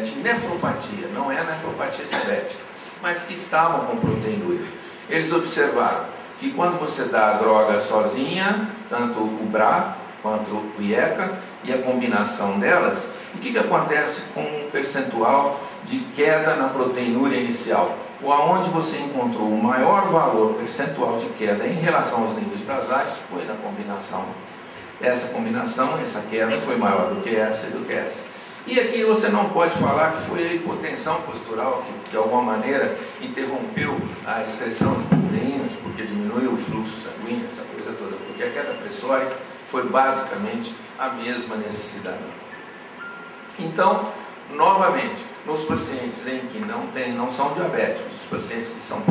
[SPEAKER 3] de nefropatia, não é a nefropatia diabética, mas que estavam com proteinúria. Eles observaram que quando você dá a droga sozinha, tanto o BRA quanto o IECA, e a combinação delas, o que acontece com o percentual de queda na proteinúria inicial? Ou aonde você encontrou o maior valor percentual de queda em relação aos níveis basais foi na combinação. Essa combinação, essa queda foi maior do que essa e do que essa. E aqui você não pode falar que foi a hipotensão postural que de alguma maneira interrompeu a excreção de proteínas, porque diminuiu o fluxo sanguíneo, essa coisa toda, porque a queda pressórica foi basicamente a mesma nesse cidadão. Então, novamente, nos pacientes em que não são diabéticos, os pacientes que são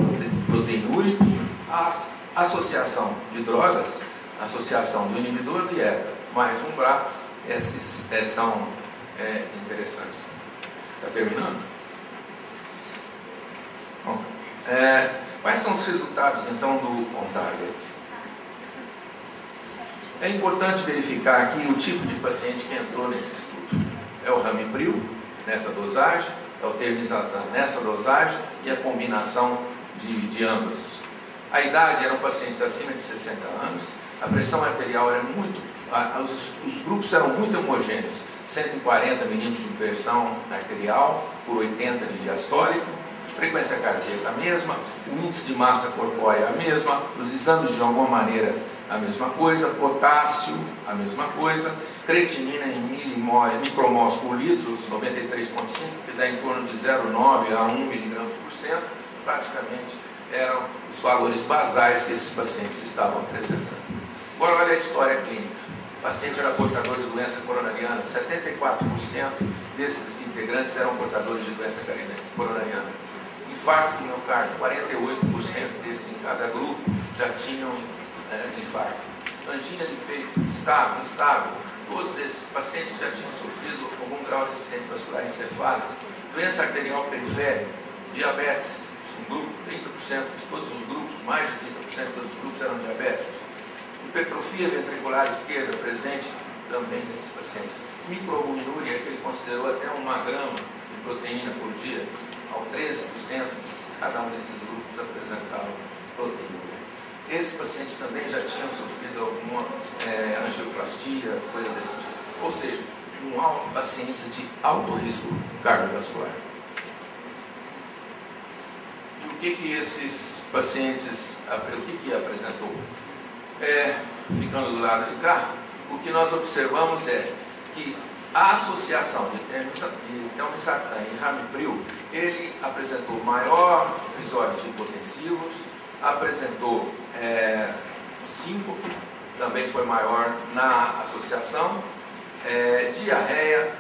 [SPEAKER 3] proteinúricos, a associação de drogas, associação do inibidor do IECA mais um BRA, esses são interessantes. Está terminando? Bom, quais são os resultados então do OnTarget? É importante verificar aqui o tipo de paciente que entrou nesse estudo. É o Ramipril nessa dosagem, é o Termisatan nessa dosagem e a combinação de ambos. A idade eram pacientes acima de 60 anos, a pressão arterial era os grupos eram muito homogêneos, 140 milímetros de pressão arterial por 80 de diastólico, frequência cardíaca a mesma, o índice de massa corpórea a mesma, os exames de alguma maneira a mesma coisa, potássio a mesma coisa, creatinina em micromols por litro, 93,5, que dá em torno de 0,9 a 1 miligramas por cento, praticamente eram os valores basais que esses pacientes estavam apresentando. Agora olha a história clínica. O paciente era portador de doença coronariana, 74% desses integrantes eram portadores de doença coronariana. Infarto do miocárdio, 48% deles em cada grupo já tinham infarto. Angina de peito, instável. Todos esses pacientes que já tinham sofrido algum grau de acidente vascular encefálico. Doença arterial periférica, diabetes, um grupo, 30% de todos os grupos, mais de 30% de todos os grupos eram diabéticos. Hipertrofia ventricular esquerda presente também nesses pacientes. Microalbuminúria, que ele considerou até 1 grama de proteína por dia, ao 13% de cada um desses grupos apresentavam proteína. Esses pacientes também já tinham sofrido alguma angioplastia, coisa desse tipo. Ou seja, pacientes de alto risco cardiovascular. E o que esses pacientes, o que apresentou? Ficando do lado de cá, o que nós observamos é que a associação de Telmisartan e Ramipril, ele apresentou maior episódios hipotensivos, apresentou síncope, também foi maior na associação, diarreia,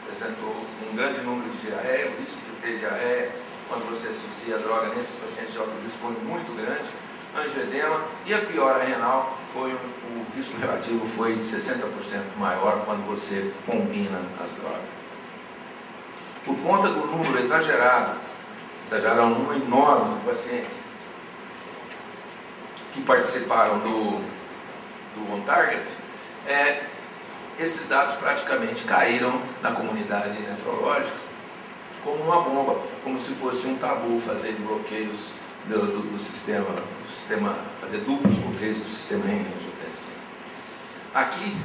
[SPEAKER 3] apresentou um grande número de diarreia, o risco de ter diarreia quando você associa a droga nesses pacientes de alto risco foi muito grande, angioedema, e a piora renal o risco relativo foi de 60% maior quando você combina as drogas. Por conta do número exagerado um número enorme de pacientes que participaram do OnTarget, esses dados praticamente caíram na comunidade nefrológica como uma bomba, como se fosse um tabu fazer bloqueios do sistema, fazer duplos bloqueios do sistema renina-angiotensina. Aqui,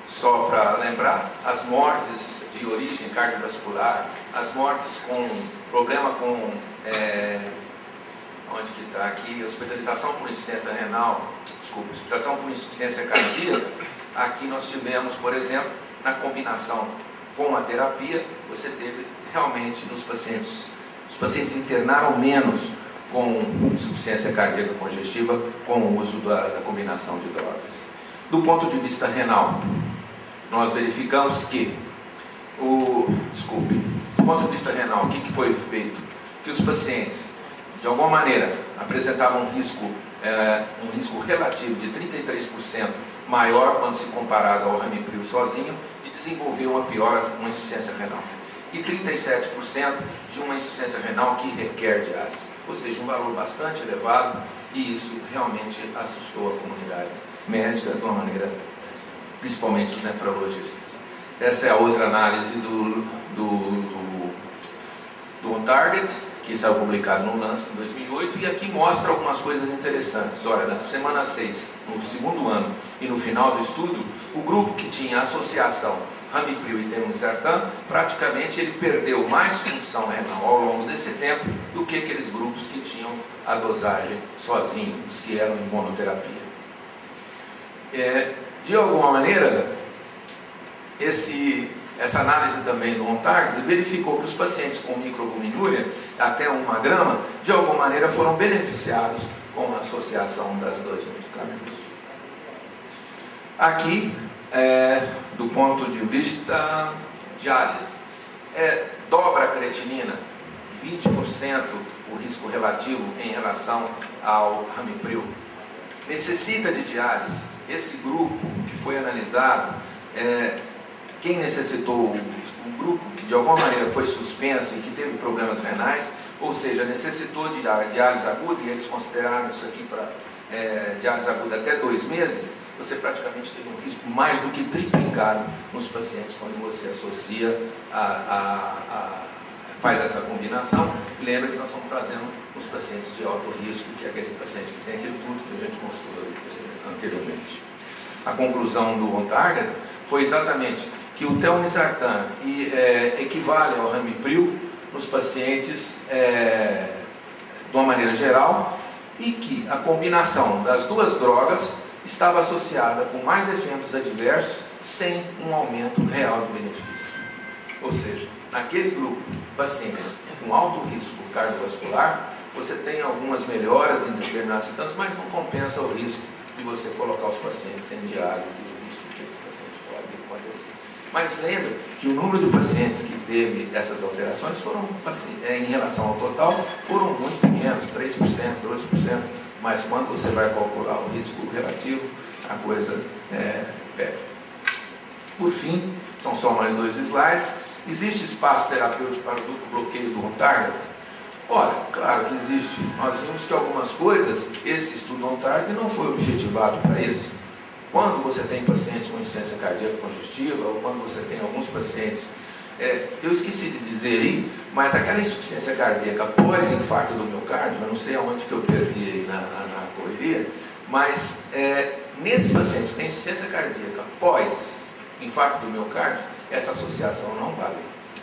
[SPEAKER 3] só para lembrar, as mortes de origem cardiovascular, as mortes com problema com, onde que está aqui, hospitalização por insuficiência renal, hospitalização por insuficiência cardíaca, aqui nós tivemos, por exemplo, na combinação com a terapia, você teve realmente nos pacientes, os pacientes internaram menos com insuficiência cardíaca congestiva com o uso da combinação de drogas. Do ponto de vista renal, nós verificamos que do ponto de vista renal, o que foi feito? Que os pacientes, de alguma maneira, apresentavam um risco relativo de 33% maior quando se comparado ao Ramipril sozinho, de desenvolver uma insuficiência renal. E 37% de uma insuficiência renal que requer diálise. Ou seja, um valor bastante elevado, e isso realmente assustou a comunidade médica de uma maneira, principalmente os nefrologistas. Essa é a outra análise do OnTarget, que saiu publicado no Lancet em 2008, e aqui mostra algumas coisas interessantes. Olha, na semana 6, no segundo ano e no final do estudo, o grupo que tinha associação Ramipril e Telmisartan, praticamente ele perdeu mais função renal ao longo desse tempo do que aqueles grupos que tinham a dosagem sozinhos, que eram em monoterapia. De alguma maneira, essa análise também do OnTarget verificou que os pacientes com microalbuminúria, até 1 grama, de alguma maneira foram beneficiados com a associação das dois medicamentos. Aqui, do ponto de vista diálise, dobra a creatinina, 20% o risco relativo em relação ao ramipril. Necessita de diálise. Esse grupo que foi analisado, quem necessitou, um grupo que de alguma maneira foi suspenso e que teve problemas renais, ou seja, necessitou de diálise aguda, e eles consideraram isso aqui para diálise aguda até 2 meses, você praticamente tem um risco mais do que triplicado nos pacientes quando você associa faz essa combinação. Lembra que nós estamos trazendo os pacientes de alto risco, que é aquele paciente que tem aquilo tudo que a gente mostrou anteriormente. A conclusão do OnTarget foi exatamente que o telmisartan equivale ao ramipril nos pacientes de uma maneira geral, e que a combinação das duas drogas estava associada com mais efeitos adversos sem um aumento real de benefício. Ou seja, naquele grupo de pacientes com alto risco cardiovascular, você tem algumas melhoras em determinados sintomas, mas não compensa o risco de você colocar os pacientes em diálise e o risco que esse paciente pode acontecer. Mas lembre que o número de pacientes que teve essas alterações foram, em relação ao total, foram muito pequenos, 3%, 2%, mas quando você vai calcular o risco relativo, a coisa pega. Por fim, são só mais 2 slides. Existe espaço terapêutico para o duplo bloqueio do OnTarget? Olha, claro que existe. Nós vimos que algumas coisas, esse estudo OnTarget não foi objetivado para isso. Quando você tem pacientes com insuficiência cardíaca congestiva, ou quando você tem alguns pacientes, eu esqueci de dizer aí, mas aquela insuficiência cardíaca pós-infarto do miocárdio, eu não sei aonde que eu perdi aí na correria, mas nesses pacientes que têm insuficiência cardíaca pós-infarto do miocárdio, essa associação não vale,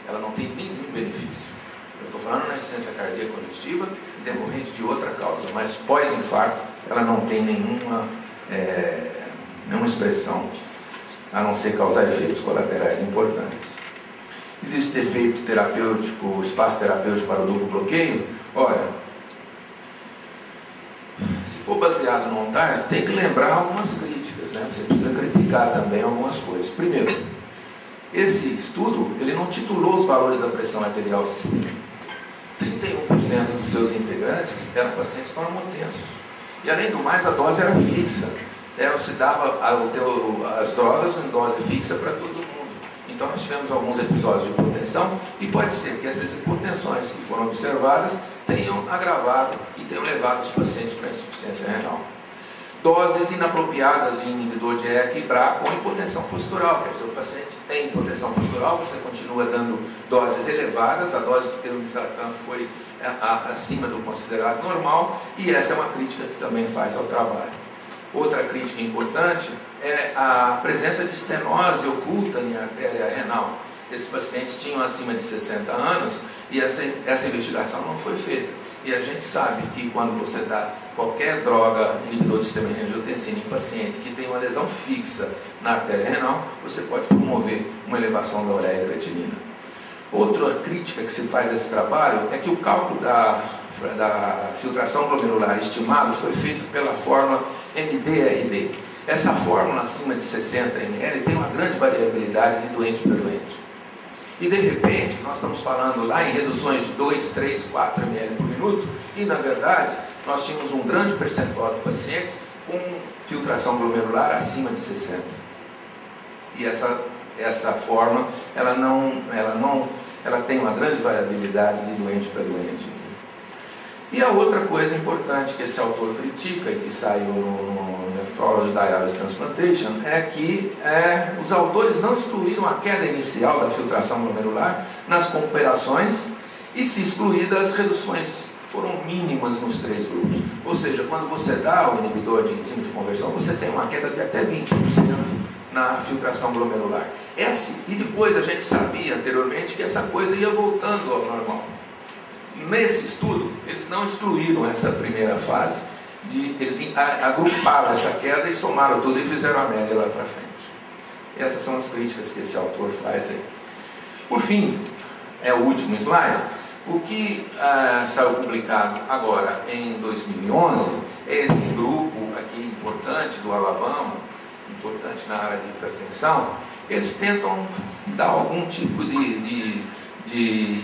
[SPEAKER 3] ela não tem nenhum benefício. Eu estou falando na insuficiência cardíaca congestiva decorrente de outra causa, mas pós-infarto ela não tem nenhuma expressão, a não ser causar efeitos colaterais importantes. Existe efeito terapêutico, espaço terapêutico para o duplo bloqueio? Olha, se for baseado no OnTarget, tem que lembrar algumas críticas, né? Você precisa criticar também algumas coisas. Primeiro, esse estudo, ele não titulou os valores da pressão arterial sistêmica. 31% dos seus integrantes eram pacientes normotensos. E além do mais, a dose era fixa. Se dava as drogas em dose fixa para todo mundo. Então nós tivemos alguns episódios de hipotensão, e pode ser que essas hipotensões que foram observadas tenham agravado e tenham levado os pacientes para insuficiência renal. Doses inapropriadas de inibidor de ECA e BRA com hipotensão postural, quer dizer, o paciente tem hipotensão postural, você continua dando doses elevadas, a dose de telmisartan foi acima do considerado normal, e essa é uma crítica que também faz ao trabalho. Outra crítica importante é a presença de estenose oculta em artéria renal. Esses pacientes tinham acima de 60 anos e essa investigação não foi feita. E a gente sabe que quando você dá qualquer droga inibidor do sistema angiotensina em paciente que tem uma lesão fixa na artéria renal, você pode promover uma elevação da ureia e creatinina. Outra crítica que se faz a esse trabalho é que o cálculo da filtração glomerular estimado foi feito pela fórmula MDRD. Essa fórmula acima de 60 ml tem uma grande variabilidade de doente para doente. E de repente, nós estamos falando lá em reduções de 2, 3, 4 ml por minuto, e na verdade, nós tínhamos um grande percentual de pacientes com filtração glomerular acima de 60. E essa fórmula, ela tem uma grande variabilidade de doente para doente. E a outra coisa importante que esse autor critica e que saiu no Nephrology Dialysis Transplantation é que os autores não excluíram a queda inicial da filtração glomerular nas comparações, e se excluídas, as reduções foram mínimas nos 3 grupos. Ou seja, quando você dá o inibidor de enzima de conversão, você tem uma queda de até 20% na filtração glomerular. E depois a gente sabia anteriormente que essa coisa ia voltando ao normal. Nesse estudo, eles não excluíram essa primeira fase, eles agruparam essa queda e somaram tudo e fizeram a média lá para frente. Essas são as críticas que esse autor faz aí. Por fim, é o último slide. O que saiu publicado agora em 2011 é esse grupo aqui importante do Alabama, importante na área de hipertensão. Eles tentam dar algum tipo de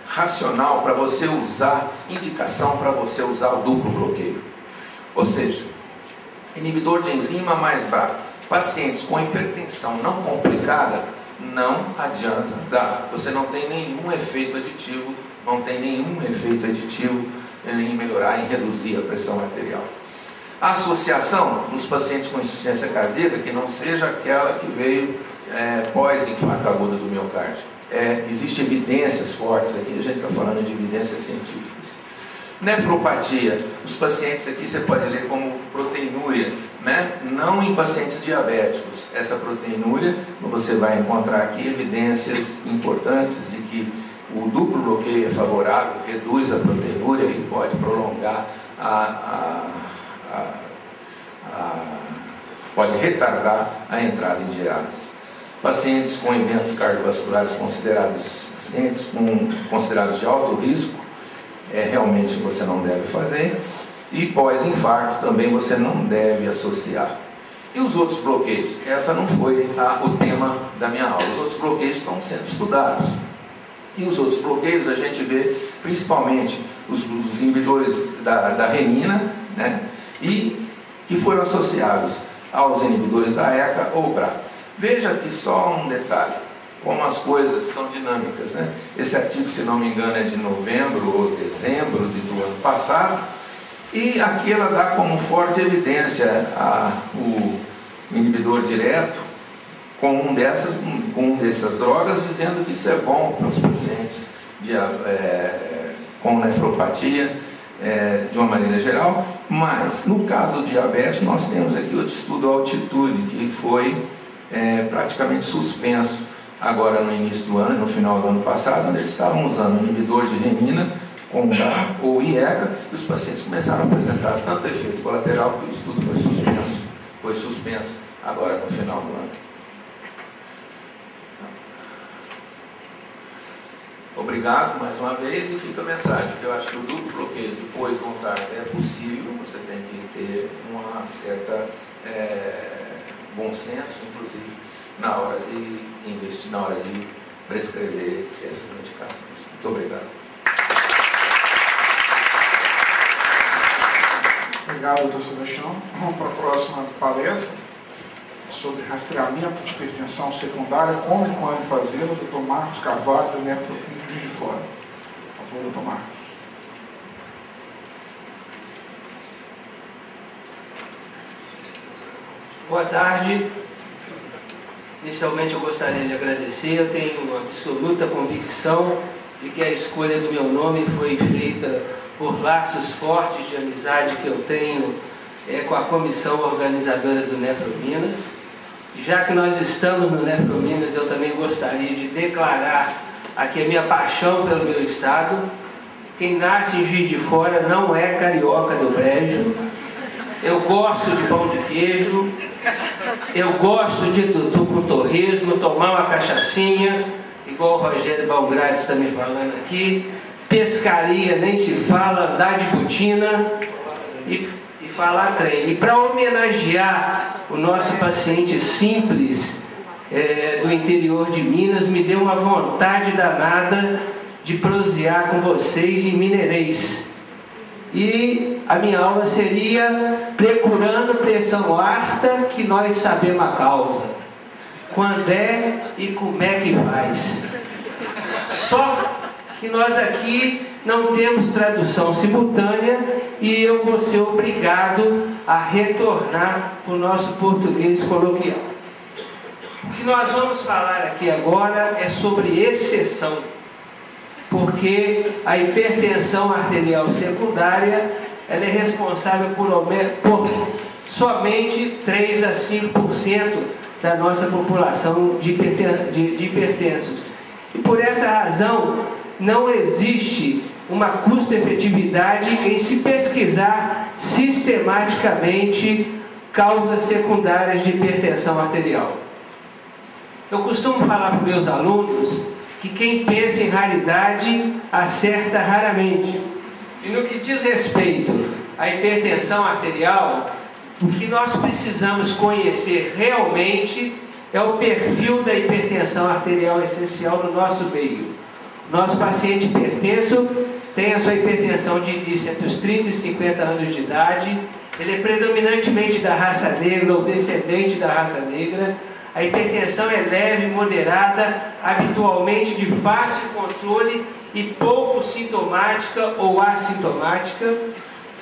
[SPEAKER 3] racional para você usar, indicação para você usar o duplo bloqueio. Ou seja, inibidor de enzima mais BRA. Pacientes com hipertensão não complicada, não adianta dar. Você não tem nenhum efeito aditivo, em melhorar, em reduzir a pressão arterial. A associação nos pacientes com insuficiência cardíaca, que não seja aquela que veio pós-infarto agudo do miocárdio. Existem evidências fortes aqui, a gente está falando de evidências científicas. Nefropatia, os pacientes aqui você pode ler como proteinúria, né? Não em pacientes diabéticos. Essa proteinúria, você vai encontrar aqui evidências importantes de que o duplo bloqueio é favorável, reduz a proteinúria e pode prolongar pode retardar a entrada em diálise. Pacientes com eventos cardiovasculares considerados de alto risco, realmente você não deve fazer, e pós-infarto também você não deve associar. E os outros bloqueios? Essa não foi o tema da minha aula. Os outros bloqueios estão sendo estudados. E os outros bloqueios a gente vê principalmente os inibidores da renina, né? E que foram associados aos inibidores da ECA ou BRA. Veja aqui só um detalhe, como as coisas são dinâmicas, né? Esse artigo, se não me engano, é de novembro ou dezembro do ano passado, e aqui ela dá como forte evidência o inibidor direto com um dessas drogas, dizendo que isso é bom para os pacientes com nefropatia, de uma maneira geral. Mas no caso do diabetes, nós temos aqui outro estudo, Altitude, que foi praticamente suspenso agora no início do ano, no final do ano passado, onde eles estavam usando um inibidor de renina com BRA ou IECA, e os pacientes começaram a apresentar tanto efeito colateral que o estudo foi suspenso agora no final do ano. Obrigado mais uma vez, e fica a mensagem que eu acho que o duplo bloqueio depois do tarde é possível. Você tem que ter uma certa bom senso, inclusive na hora de investir, na hora de prescrever essas medicações. Muito obrigado.
[SPEAKER 1] Obrigado, doutor Sebastião. Vamos para a próxima palestra sobre rastreamento de hipertensão secundária, como e quando fazê-lo, doutor Marcos Carvalho, da Nefroclínica de Fora. Por favor, doutor Marcos.
[SPEAKER 4] Boa tarde. Inicialmente eu gostaria de agradecer. Eu tenho uma absoluta convicção de que a escolha do meu nome foi feita por laços fortes de amizade que eu tenho com a comissão organizadora do Nefrominas. Já que nós estamos no Nefrominas, eu também gostaria de declarar aqui a minha paixão pelo meu estado. Quem nasce em Juiz de Fora não é carioca do brejo. Eu gosto de pão de queijo, eu gosto de tutu com torresmo, tomar uma cachaçinha, igual o Rogério Balgrade está me falando aqui. Pescaria nem se fala, andar de botina e falar trem. E para homenagear o nosso paciente simples do interior de Minas, me deu uma vontade danada de prosear com vocês em Mineirês. E a minha aula seria procurando pressão alta, que nós sabemos a causa. Quando é e como é que faz. Só que nós aqui não temos tradução simultânea e eu vou ser obrigado a retornar para o nosso português coloquial. O que nós vamos falar aqui agora é sobre exceção, porque a hipertensão arterial secundária ela é responsável por somente 3 a 5% da nossa população de hipertensos. E por essa razão, não existe uma custo-efetividade em se pesquisar sistematicamente causas secundárias de hipertensão arterial. Eu costumo falar para meus alunos que quem pensa em raridade acerta raramente. E no que diz respeito à hipertensão arterial, o que nós precisamos conhecer realmente é o perfil da hipertensão arterial essencial no nosso meio. Nosso paciente hipertenso tem a sua hipertensão de início entre os 30 e 50 anos de idade, ele é predominantemente da raça negra ou descendente da raça negra. A hipertensão é leve, moderada, habitualmente de fácil controle e pouco sintomática ou assintomática,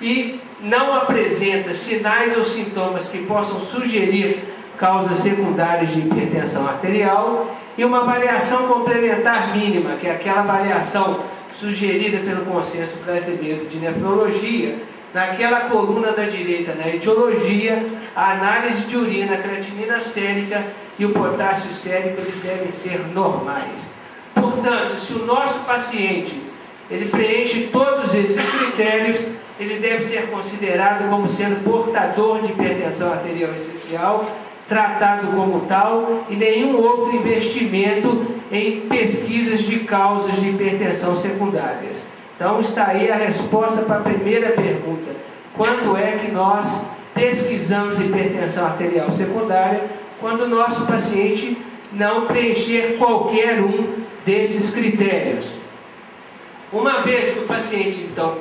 [SPEAKER 4] e não apresenta sinais ou sintomas que possam sugerir causas secundárias de hipertensão arterial, e uma variação complementar mínima, que é aquela variação sugerida pelo Consenso Brasileiro de Nefrologia, naquela coluna da direita, na etiologia, a análise de urina, a creatinina sérica e o potássio sérico, eles devem ser normais. Portanto, se o nosso paciente ele preenche todos esses critérios, ele deve ser considerado como sendo portador de hipertensão arterial essencial, tratado como tal, e nenhum outro investimento em pesquisas de causas de hipertensão secundárias. Então está aí a resposta para a primeira pergunta: quando é que nós pesquisamos hipertensão arterial secundária? Quando o nosso paciente não preencher qualquer um desses critérios. Uma vez que o paciente então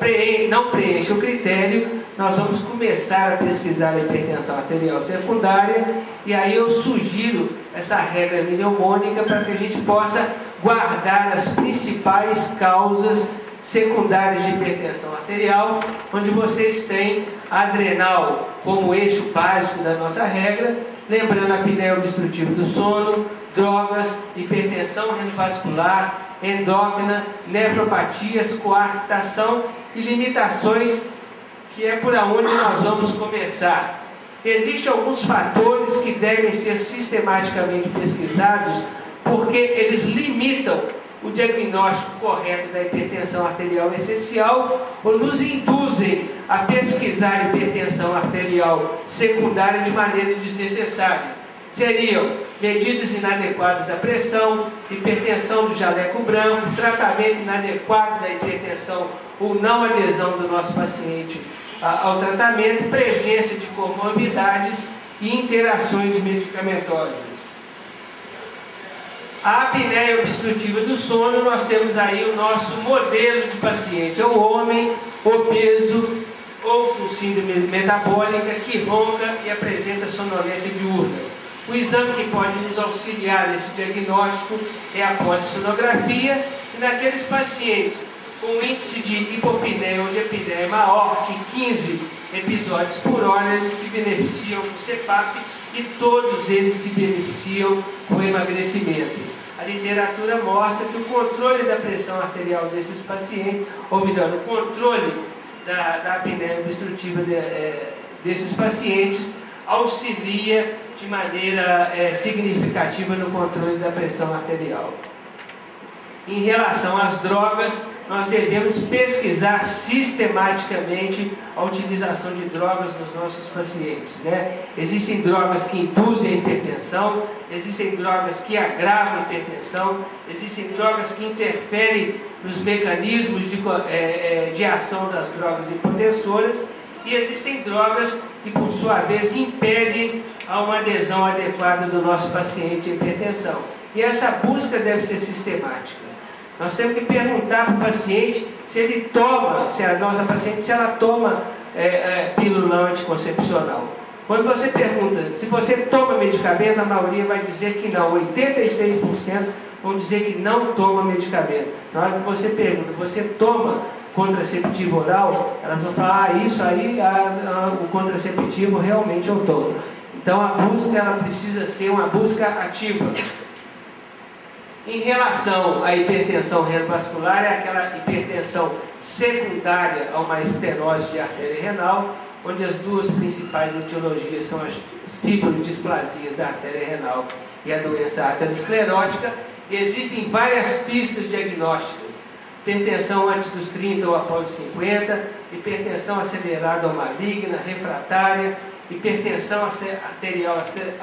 [SPEAKER 4] não preenche o critério, nós vamos começar a pesquisar a hipertensão arterial secundária, e aí eu sugiro essa regra mnemônica para que a gente possa guardar as principais causas secundárias de hipertensão arterial, onde vocês têm a adrenal como eixo básico da nossa regra, lembrando a apneia obstrutiva do sono, drogas, hipertensão renovascular, endócrina, nefropatias, coartação e limitações, que é por onde nós vamos começar. Existem alguns fatores que devem ser sistematicamente pesquisados, porque eles limitam o diagnóstico correto da hipertensão arterial essencial, ou nos induzem a pesquisar hipertensão arterial secundária de maneira desnecessária. Seriam medidas inadequadas da pressão, hipertensão do jaleco branco, tratamento inadequado da hipertensão ou não adesão do nosso paciente ao tratamento, presença de comorbidades e interações medicamentosas. A apneia obstrutiva do sono, nós temos aí o nosso modelo de paciente, é o homem obeso ou com síndrome metabólica que ronca e apresenta sonolência diurna. O exame que pode nos auxiliar nesse diagnóstico é a polissonografia, e naqueles pacientes com índice de hipopneia ou de apneia maior que 15 episódios por hora, eles se beneficiam com CPAP, e todos eles se beneficiam com emagrecimento. A literatura mostra que o controle da pressão arterial desses pacientes, ou melhor, o controle da apneia obstrutiva desses pacientes, auxilia de maneira significativa no controle da pressão arterial. Em relação às drogas, nós devemos pesquisar sistematicamente a utilização de drogas nos nossos pacientes, né? Existem drogas que induzem a hipertensão, existem drogas que agravam a hipertensão, existem drogas que interferem nos mecanismos de ação das drogas hipotensoras, e existem drogas que, por sua vez, impedem a uma adesão adequada do nosso paciente à hipertensão. E essa busca deve ser sistemática. Nós temos que perguntar para o paciente se ele toma, se a nossa paciente, se ela toma pílula anticoncepcional. Quando você pergunta se você toma medicamento, a maioria vai dizer que não. 86% vão dizer que não toma medicamento. Na hora que você pergunta, você toma contraceptivo oral? Elas vão falar, isso aí, o contraceptivo realmente eu tomo. Então a busca ela precisa ser uma busca ativa. Em relação à hipertensão renovascular, é aquela hipertensão secundária a uma estenose de artéria renal, onde as duas principais etiologias são as fibrodisplasias da artéria renal e a doença arteriosclerótica. E existem várias pistas diagnósticas: hipertensão antes dos 30 ou após os 50, hipertensão acelerada ou maligna, refratária, hipertensão arterial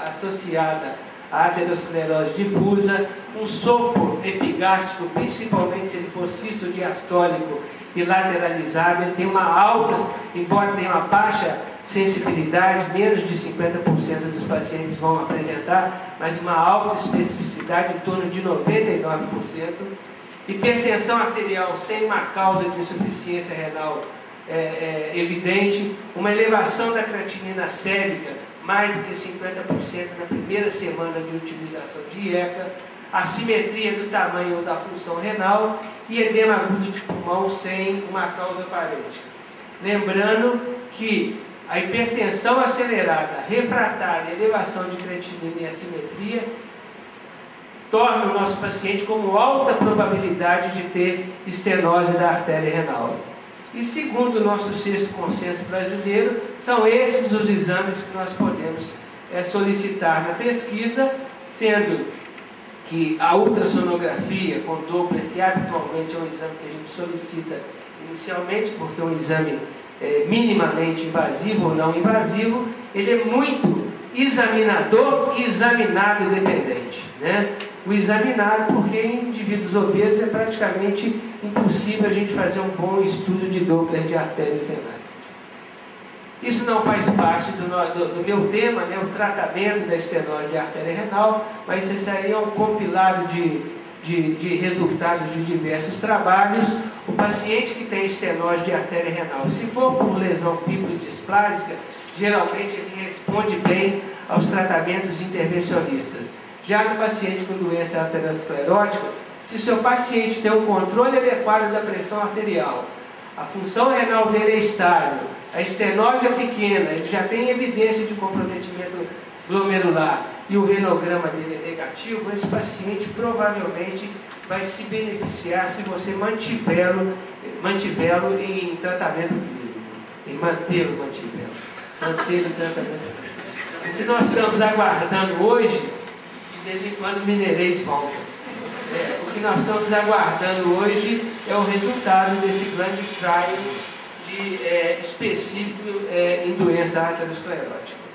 [SPEAKER 4] associada a aterosclerose difusa, um sopro epigástrico, principalmente se ele for cisto diastólico e lateralizado, ele tem uma alta, embora tenha uma baixa sensibilidade, menos de 50% dos pacientes vão apresentar, mas uma alta especificidade em torno de 99%. Hipertensão arterial sem uma causa de insuficiência renal evidente, uma elevação da creatinina sérica, mais do que 50% na primeira semana de utilização de IECA, assimetria do tamanho ou da função renal e edema agudo de pulmão sem uma causa aparente. Lembrando que a hipertensão acelerada, refratária, elevação de creatinina e assimetria torna o nosso paciente com alta probabilidade de ter estenose da artéria renal. E segundo o nosso 6º consenso brasileiro, são esses os exames que nós podemos solicitar na pesquisa, sendo que a ultrassonografia com Doppler, que habitualmente é um exame que a gente solicita inicialmente, porque é um exame minimamente invasivo ou não invasivo, ele é muito examinador e examinado dependente, né? O examinado, porque em indivíduos obesos é praticamente impossível a gente fazer um bom estudo de Doppler de artérias renais. Isso não faz parte do meu tema, né, o tratamento da estenose de artéria renal, mas isso aí é um compilado de resultados de diversos trabalhos. O paciente que tem estenose de artéria renal, se for por lesão fibrodesplásica, geralmente ele responde bem aos tratamentos intervencionistas. Já no paciente com doença aterosclerótica, se o seu paciente tem um controle adequado da pressão arterial, a função renal dele é estável, a estenose é pequena, ele já tem evidência de comprometimento glomerular e o renograma dele é negativo, esse paciente provavelmente vai se beneficiar se você mantivê-lo em tratamento clínico, em mantê-lo em tratamento clínico. O que nós estamos aguardando hoje, de vez em quando mineirês voltam. O que nós estamos aguardando hoje é o resultado desse grande trial específico em doença aterosclerótica.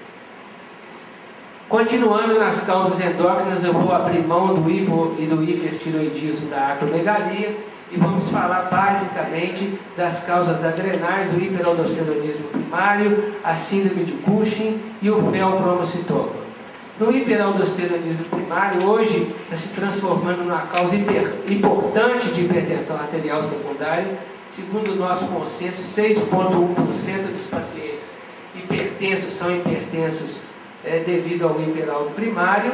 [SPEAKER 4] Continuando nas causas endócrinas, eu vou abrir mão do hipo e do hipertiroidismo da acromegalia e vamos falar basicamente das causas adrenais, o hiperaldosteronismo primário, a síndrome de Cushing e o feocromocitoma. No hiperaldosteronismo primário, hoje está se transformando numa causa importante de hipertensão arterial secundária. Segundo o nosso consenso, 6,1% dos pacientes hipertensos são hipertensos devido ao hiperaldo primário.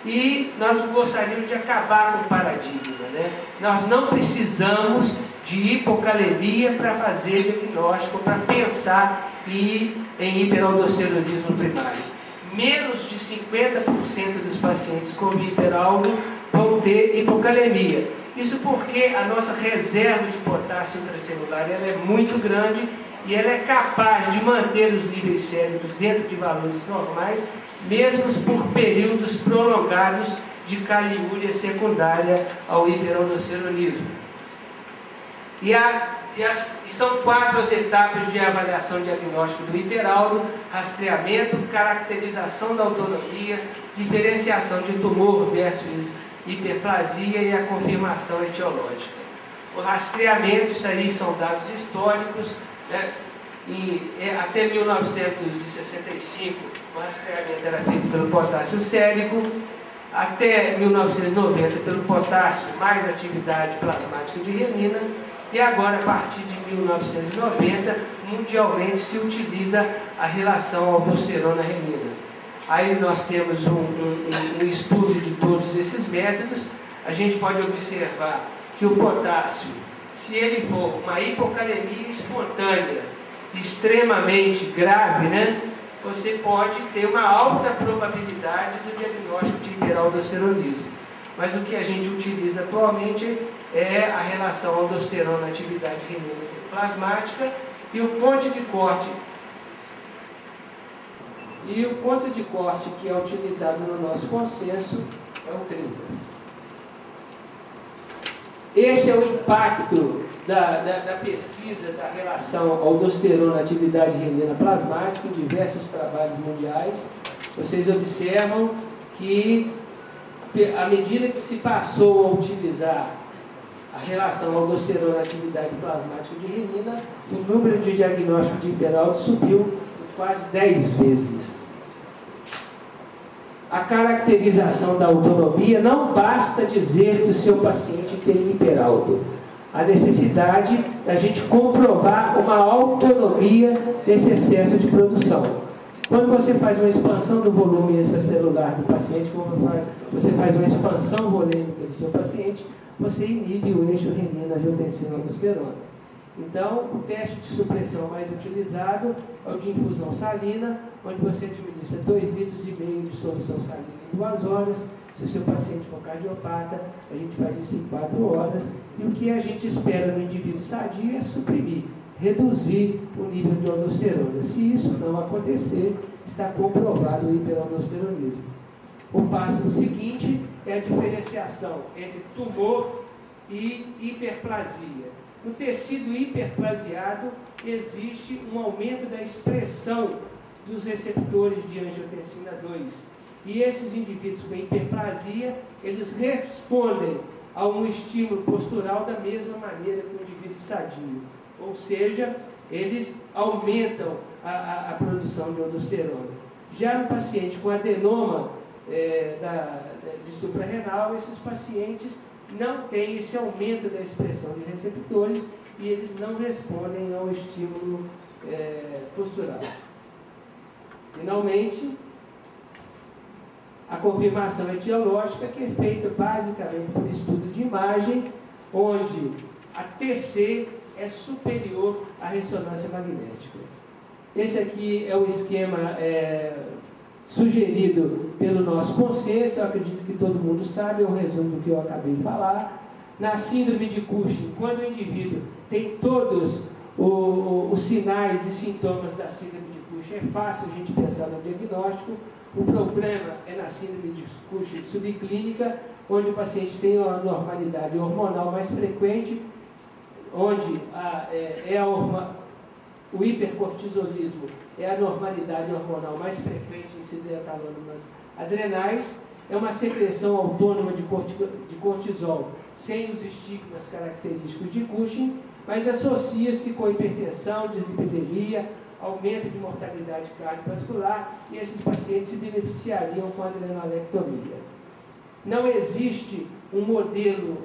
[SPEAKER 4] E nós gostaríamos de acabar com o paradigma, né? Nós não precisamos de hipocalemia para fazer diagnóstico, para pensar em hiperaldosteronismo primário. Menos de 50% dos pacientes com hiperaldo vão ter hipocalemia. Isso porque a nossa reserva de potássio intracelular ela é muito grande e ela é capaz de manter os níveis séricos dentro de valores normais, mesmo por períodos prolongados de caliúria secundária ao hiperaldosteronismo. E são 4 as etapas de avaliação diagnóstica do hiperaldo: rastreamento, caracterização da autonomia, diferenciação de tumor versus hiperplasia e a confirmação etiológica. O rastreamento, isso aí são dados históricos, né? Até 1965 o rastreamento era feito pelo potássio sérico, até 1990 pelo potássio mais atividade plasmática de renina, e agora, a partir de 1990, mundialmente se utiliza a relação aldosterona-renina. Aí nós temos um estudo de todos esses métodos. A gente pode observar que o potássio, se ele for uma hipocalemia espontânea, extremamente grave, né, você pode ter uma alta probabilidade do diagnóstico de hiperaldosteronismo. Mas o que a gente utiliza atualmente é a relação aldosterona-atividade renina plasmática e o ponto de corte. E o ponto de corte que é utilizado no nosso consenso é o 30. Esse é o impacto da pesquisa da relação aldosterona-atividade renina plasmática em diversos trabalhos mundiais. Vocês observam que à medida que se passou a utilizar a relação aldosterona-atividade plasmática de renina, o número de diagnóstico de hiperaldo subiu quase 10 vezes. A caracterização da autonomia não basta dizer que o seu paciente tem hiperaldo. A necessidade da gente comprovar uma autonomia desse excesso de produção. Quando você faz uma expansão do volume extracelular do paciente, você faz uma expansão volêmica do seu paciente, você inibe o eixo renina-angiotensina-aldosterona. Então, o teste de supressão mais utilizado é o de infusão salina, onde você administra 2,5 litros de solução salina em 2 horas. Se o seu paciente for cardiopata, a gente faz isso em 4 horas. E o que a gente espera no indivíduo sadio é suprimir, reduzir o nível de aldosterona. Se isso não acontecer, está comprovado o hiperaldosteronismo. O passo seguinte é a diferenciação entre tumor e hiperplasia. No tecido hiperplasiado, existe um aumento da expressão dos receptores de angiotensina 2. E esses indivíduos com hiperplasia, eles respondem a um estímulo postural da mesma maneira que o indivíduo sadio. Ou seja, eles aumentam a produção de aldosterona. Já no paciente com adenoma de suprarrenal, esses pacientes não têm esse aumento da expressão de receptores e eles não respondem ao estímulo postural. Finalmente, a confirmação etiológica, que é feita basicamente por estudo de imagem, onde a TC é superior à ressonância magnética. Esse aqui é o esquema sugerido pelo nosso consenso, eu acredito que todo mundo sabe, é um resumo do que eu acabei de falar. Na síndrome de Cushing, quando o indivíduo tem todos os sinais e sintomas da síndrome de Cushing, é fácil a gente pensar no diagnóstico. O problema é na síndrome de Cushing subclínica, onde o paciente tem uma normalidade hormonal mais frequente, onde o hipercortisolismo é a normalidade hormonal mais frequente em siderotalônimas adrenais, é uma secreção autônoma de cortisol, sem os estigmas característicos de Cushing, mas associa-se com hipertensão, dislipidemia, aumento de mortalidade cardiovascular, e esses pacientes se beneficiariam com a adrenalectomia. Não existe um modelo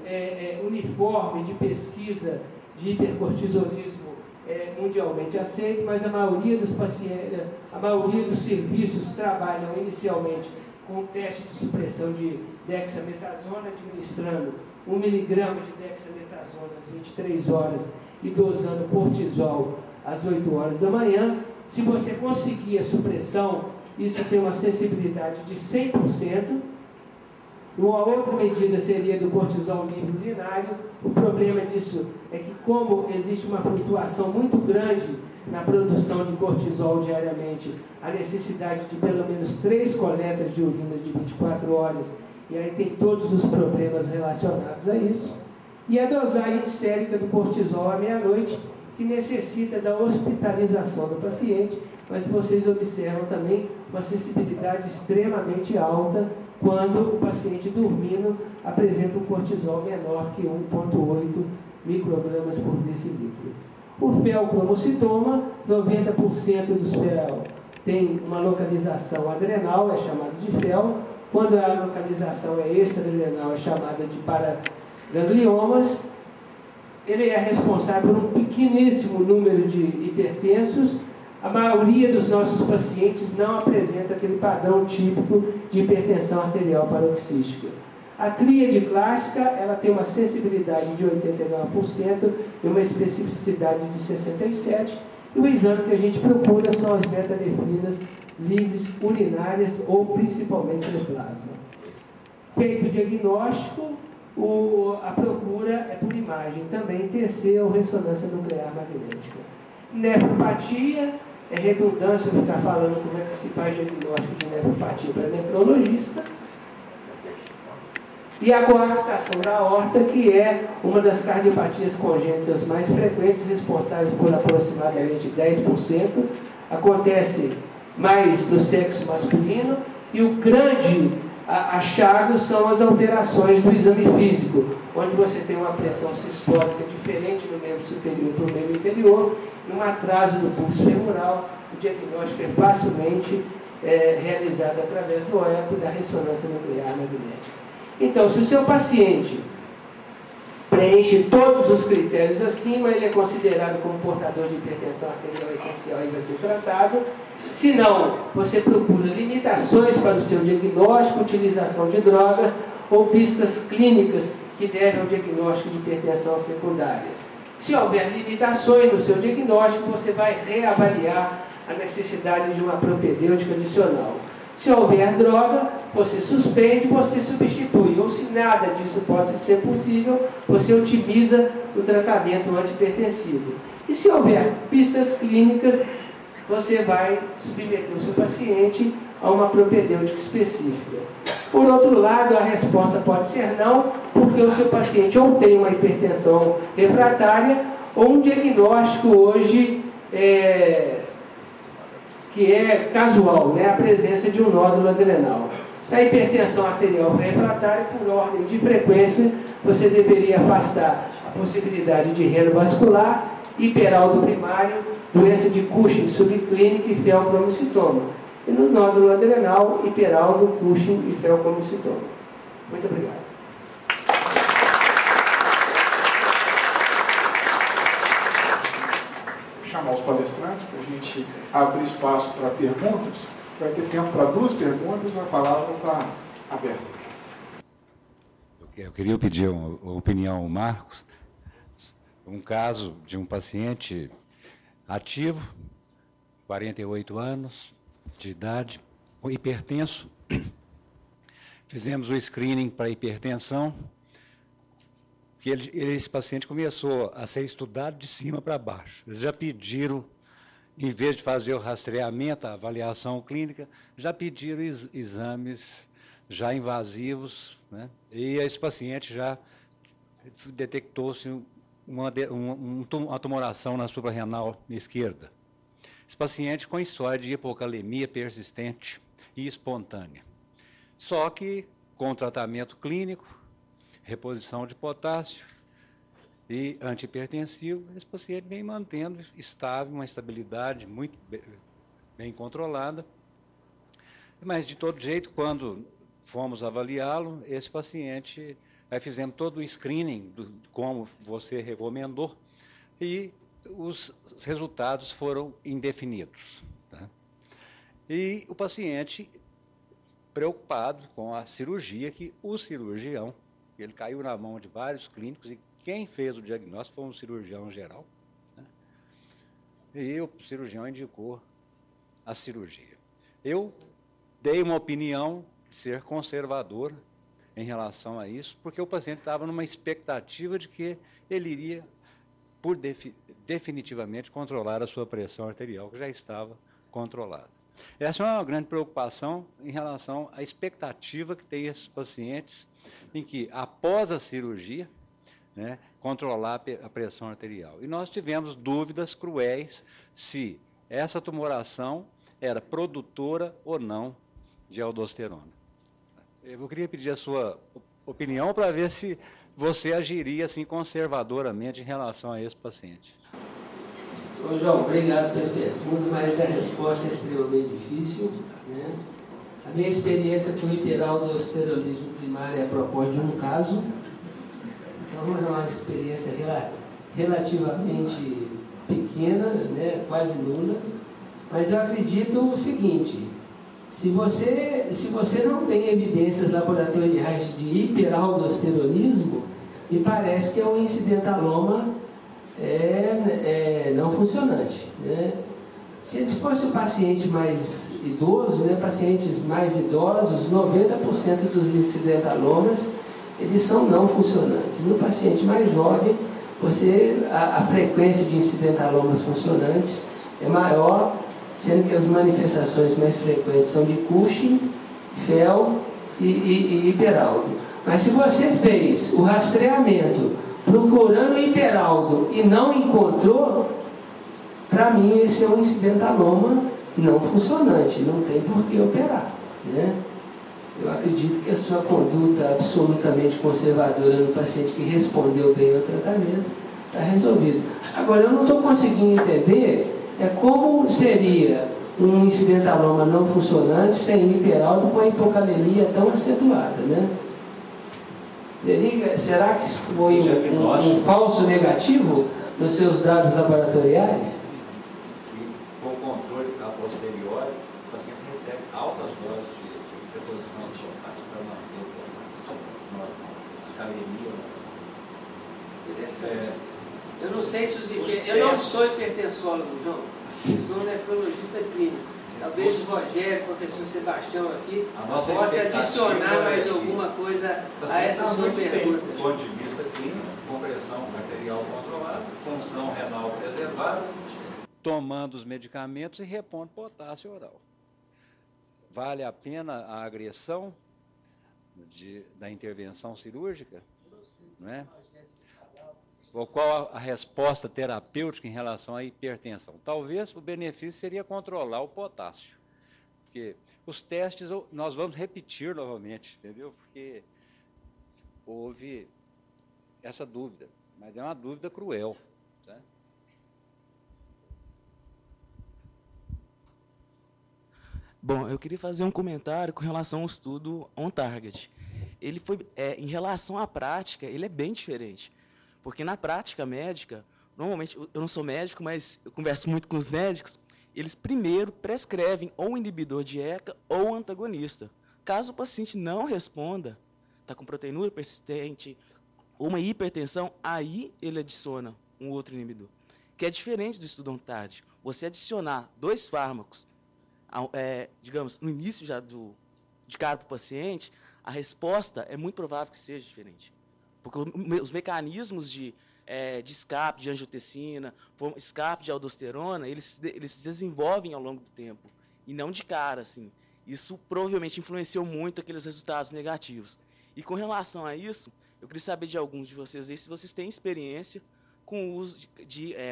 [SPEAKER 4] uniforme de pesquisa de hipercortisolismo mundialmente aceito, mas a maioria dos pacientes, a maioria dos serviços trabalham inicialmente com teste de supressão de dexametasona, administrando 1 miligrama de dexametasona às 23 horas e dosando cortisol às 8 horas da manhã. Se você conseguir a supressão, isso tem uma sensibilidade de 100%. Uma outra medida seria do cortisol livre urinário. O problema disso é que, como existe uma flutuação muito grande na produção de cortisol diariamente, a necessidade de pelo menos 3 coletas de urinas de 24 horas, e aí tem todos os problemas relacionados a isso. E a dosagem sérica do cortisol à meia-noite, que necessita da hospitalização do paciente, mas vocês observam também uma sensibilidade extremamente alta quando o paciente dormindo apresenta um cortisol menor que 1,8 microgramas por decilitro. O felcromocitoma, 90% dos fel tem uma localização adrenal, é chamado de fel. Quando a localização é extraadrenal, é chamada de paragangliomas. Ele é responsável por um pequeníssimo número de hipertensos. A maioria dos nossos pacientes não apresenta aquele padrão típico de hipertensão arterial paroxística. A tríade clássica, ela tem uma sensibilidade de 89% e uma especificidade de 67%. E o exame que a gente procura são as beta-nefrinas livres urinárias ou principalmente no plasma. Feito o diagnóstico, a procura é por imagem, também TC ou ressonância nuclear magnética. Nefropatia, é redundância eu ficar falando como é que se faz diagnóstico de nefropatia para nefrologista. E a coartação da aorta, que é uma das cardiopatias congênitas mais frequentes, responsáveis por aproximadamente 10%, acontece mais no sexo masculino, e o grande achados são as alterações do exame físico, onde você tem uma pressão sistólica diferente no membro superior para o membro inferior, um atraso do pulso femoral. O diagnóstico é facilmente realizado através do eco da ressonância nuclear magnética. Então, se o seu paciente preenche todos os critérios acima, ele é considerado como portador de hipertensão arterial essencial e vai ser tratado. Se não, você procura limitações para o seu diagnóstico, utilização de drogas ou pistas clínicas que devem ao diagnóstico de hipertensão secundária. Se houver limitações no seu diagnóstico, você vai reavaliar a necessidade de uma propedêutica adicional. Se houver droga, você suspende, você substitui. Ou se nada disso pode ser possível, você otimiza o tratamento antihipertensivo. E se houver pistas clínicas, você vai submeter o seu paciente a uma propedêutica específica. Por outro lado, a resposta pode ser não, porque o seu paciente ou tem uma hipertensão refratária ou um diagnóstico hoje que é casual, né? A presença de um nódulo adrenal. Na hipertensão arterial refratária, por ordem de frequência, você deveria afastar a possibilidade de reno vascular, hiperaldo primário, doença de Cushing subclínica e feocromocitoma. E no nódulo adrenal, hiperaldo, Cushing e feocromocitoma. Muito obrigado.
[SPEAKER 1] Chamar os palestrantes para a gente abrir espaço para perguntas. Vai ter tempo para 2 perguntas, a palavra está aberta.
[SPEAKER 5] Eu queria pedir uma opinião ao Marcos. Um caso de um paciente ativo, 48 anos de idade, hipertenso. Fizemos o screening para hipertensão, que esse paciente começou a ser estudado de cima para baixo. Eles já pediram, em vez de fazer o rastreamento, a avaliação clínica, já pediram exames já invasivos, né? E esse paciente já detectou-se uma tumoração na suprarrenal esquerda. Esse paciente com história de hipocalemia persistente e espontânea. Só que com tratamento clínico, reposição de potássio e antihipertensivo, esse paciente vem mantendo estável, uma estabilidade muito bem controlada. Mas, de todo jeito, quando fomos avaliá-lo, esse paciente, aí fizemos todo o screening, como você recomendou, e os resultados foram indefinidos. Tá? E o paciente, preocupado com a cirurgia, que o cirurgião, ele caiu na mão de vários clínicos, e quem fez o diagnóstico foi um cirurgião geral, né? E o cirurgião indicou a cirurgia. Eu dei uma opinião de ser conservadora em relação a isso, porque o paciente estava numa expectativa de que ele iria, definitivamente, controlar a sua pressão arterial, que já estava controlada. Essa é uma grande preocupação em relação à expectativa que tem esses pacientes, em que, após a cirurgia, né, controlar a pressão arterial. E nós tivemos dúvidas cruéis se essa tumoração era produtora ou não de aldosterona. Eu queria pedir a sua opinião para ver se você agiria assim conservadoramente em relação a esse paciente.
[SPEAKER 4] Ô, João, obrigado pela pergunta, mas a resposta é extremamente difícil, né? A minha experiência com hiperaldosteronismo primário é a propósito de um caso, então é uma experiência relativamente pequena, né? Quase nula, mas eu acredito o seguinte: se você não tem evidências laboratoriais de hiperaldosteronismo, me parece que é um incidentaloma não funcionante, né? Se fosse um paciente mais idoso, né, pacientes mais idosos, 90% dos incidentalomas, eles são não funcionantes. No paciente mais jovem, a frequência de incidentalomas funcionantes é maior, sendo que as manifestações mais frequentes são de Cushing, FeO e hiperaldo. Mas se você fez o rastreamento procurando hiperaldo e não encontrou, para mim esse é um incidentaloma não funcionante, não tem por que operar, né? Eu acredito que a sua conduta absolutamente conservadora no paciente que respondeu bem ao tratamento está resolvido. Agora, eu não estou conseguindo entender como seria um incidentaloma não funcionante sem hiperalto com a hipocalemia tão acentuada, né? Será que foi um falso negativo nos seus dados laboratoriais?
[SPEAKER 5] E com controle a posteriori, o paciente recebe altas doses de reposição de potássio para manter o potássio normal, a calemia normal.
[SPEAKER 4] Interessante. Eu não sei se eu não sou hipertensólogo, João. Eu sou nefrologista clínico. Talvez o Rogério, o professor Sebastião aqui, possa adicionar mais alguma coisa a essa sua pergunta.
[SPEAKER 5] Do ponto de vista clínico, compressão arterial controlada, função renal preservada, tomando os medicamentos e repondo potássio oral. Vale a pena a agressão da intervenção cirúrgica? Não é? Ou qual a resposta terapêutica em relação à hipertensão? Talvez o benefício seria controlar o potássio. Porque os testes nós vamos repetir novamente, entendeu? Porque houve essa dúvida, mas é uma dúvida cruel. Tá?
[SPEAKER 6] Bom, eu queria fazer um comentário com relação ao estudo on-target. Ele foi, em relação à prática, ele é bem diferente. Porque na prática médica, normalmente, eu não sou médico, mas eu converso muito com os médicos, eles primeiro prescrevem ou inibidor de ECA ou antagonista. Caso o paciente não responda, está com proteinúria persistente ou uma hipertensão, aí ele adiciona um outro inibidor. Que é diferente do estudo on-target. Você adicionar 2 fármacos, digamos, no início já de cara para o paciente, a resposta é muito provável que seja diferente. Porque os mecanismos de escape de angiotensina, escape de aldosterona, eles se desenvolvem ao longo do tempo, e não de cara, assim. Isso provavelmente influenciou muito aqueles resultados negativos. E com relação a isso, eu queria saber de alguns de vocês aí se vocês têm experiência com o uso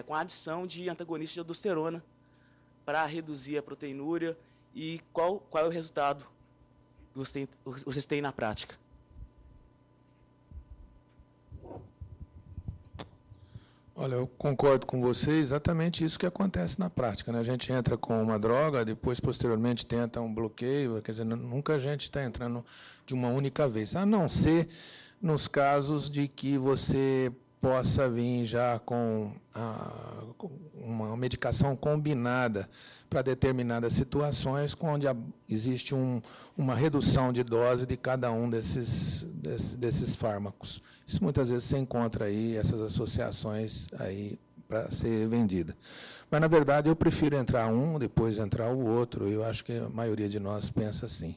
[SPEAKER 6] com a adição de antagonistas de aldosterona para reduzir a proteinúria e qual é o resultado que vocês têm na prática.
[SPEAKER 7] Olha, eu concordo com você, exatamente isso que acontece na prática, né? A gente entra com uma droga, depois, posteriormente, tenta um bloqueio, quer dizer, nunca a gente está entrando de uma única vez, a não ser nos casos de que você possa vir já com uma medicação combinada para determinadas situações, onde existe uma redução de dose de cada um desses fármacos. Isso muitas vezes você encontra aí essas associações aí para ser vendida. Mas, na verdade, eu prefiro entrar um, depois entrar o outro. Eu acho que a maioria de nós pensa assim.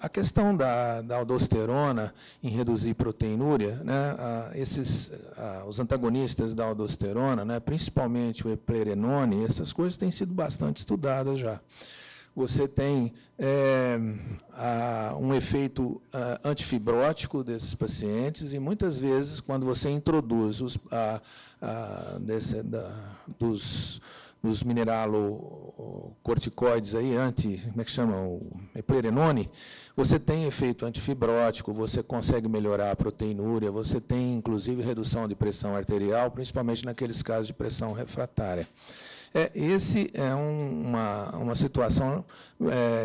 [SPEAKER 7] A questão da aldosterona em reduzir proteinúria, né, os antagonistas da aldosterona, né, principalmente o eplerenone, essas coisas têm sido bastante estudadas já. Você tem um efeito antifibrótico desses pacientes, e muitas vezes, quando você introduz dos mineralocorticoides aí, como é que chama? O eplerenone, você tem efeito antifibrótico, você consegue melhorar a proteinúria, você tem, inclusive, redução de pressão arterial, principalmente naqueles casos de pressão refratária. Esse é uma situação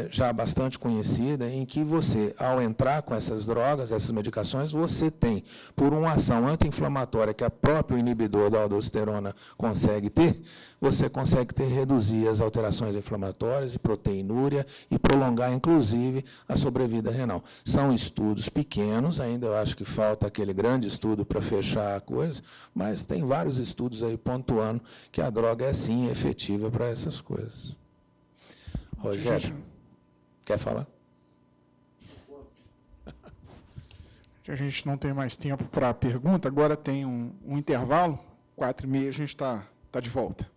[SPEAKER 7] já bastante conhecida, em que você, ao entrar com essas drogas, essas medicações, você tem, por uma ação anti-inflamatória que a própria inibidor da aldosterona consegue ter, você consegue reduzir as alterações inflamatórias e proteinúria e prolongar, inclusive, a sobrevida renal. São estudos pequenos, ainda eu acho que falta aquele grande estudo para fechar a coisa, mas tem vários estudos aí pontuando que a droga é, sim, efetiva para essas coisas. Rogério, quer falar?
[SPEAKER 1] A gente não tem mais tempo para a pergunta, agora tem um intervalo, 4h30 a gente está de volta.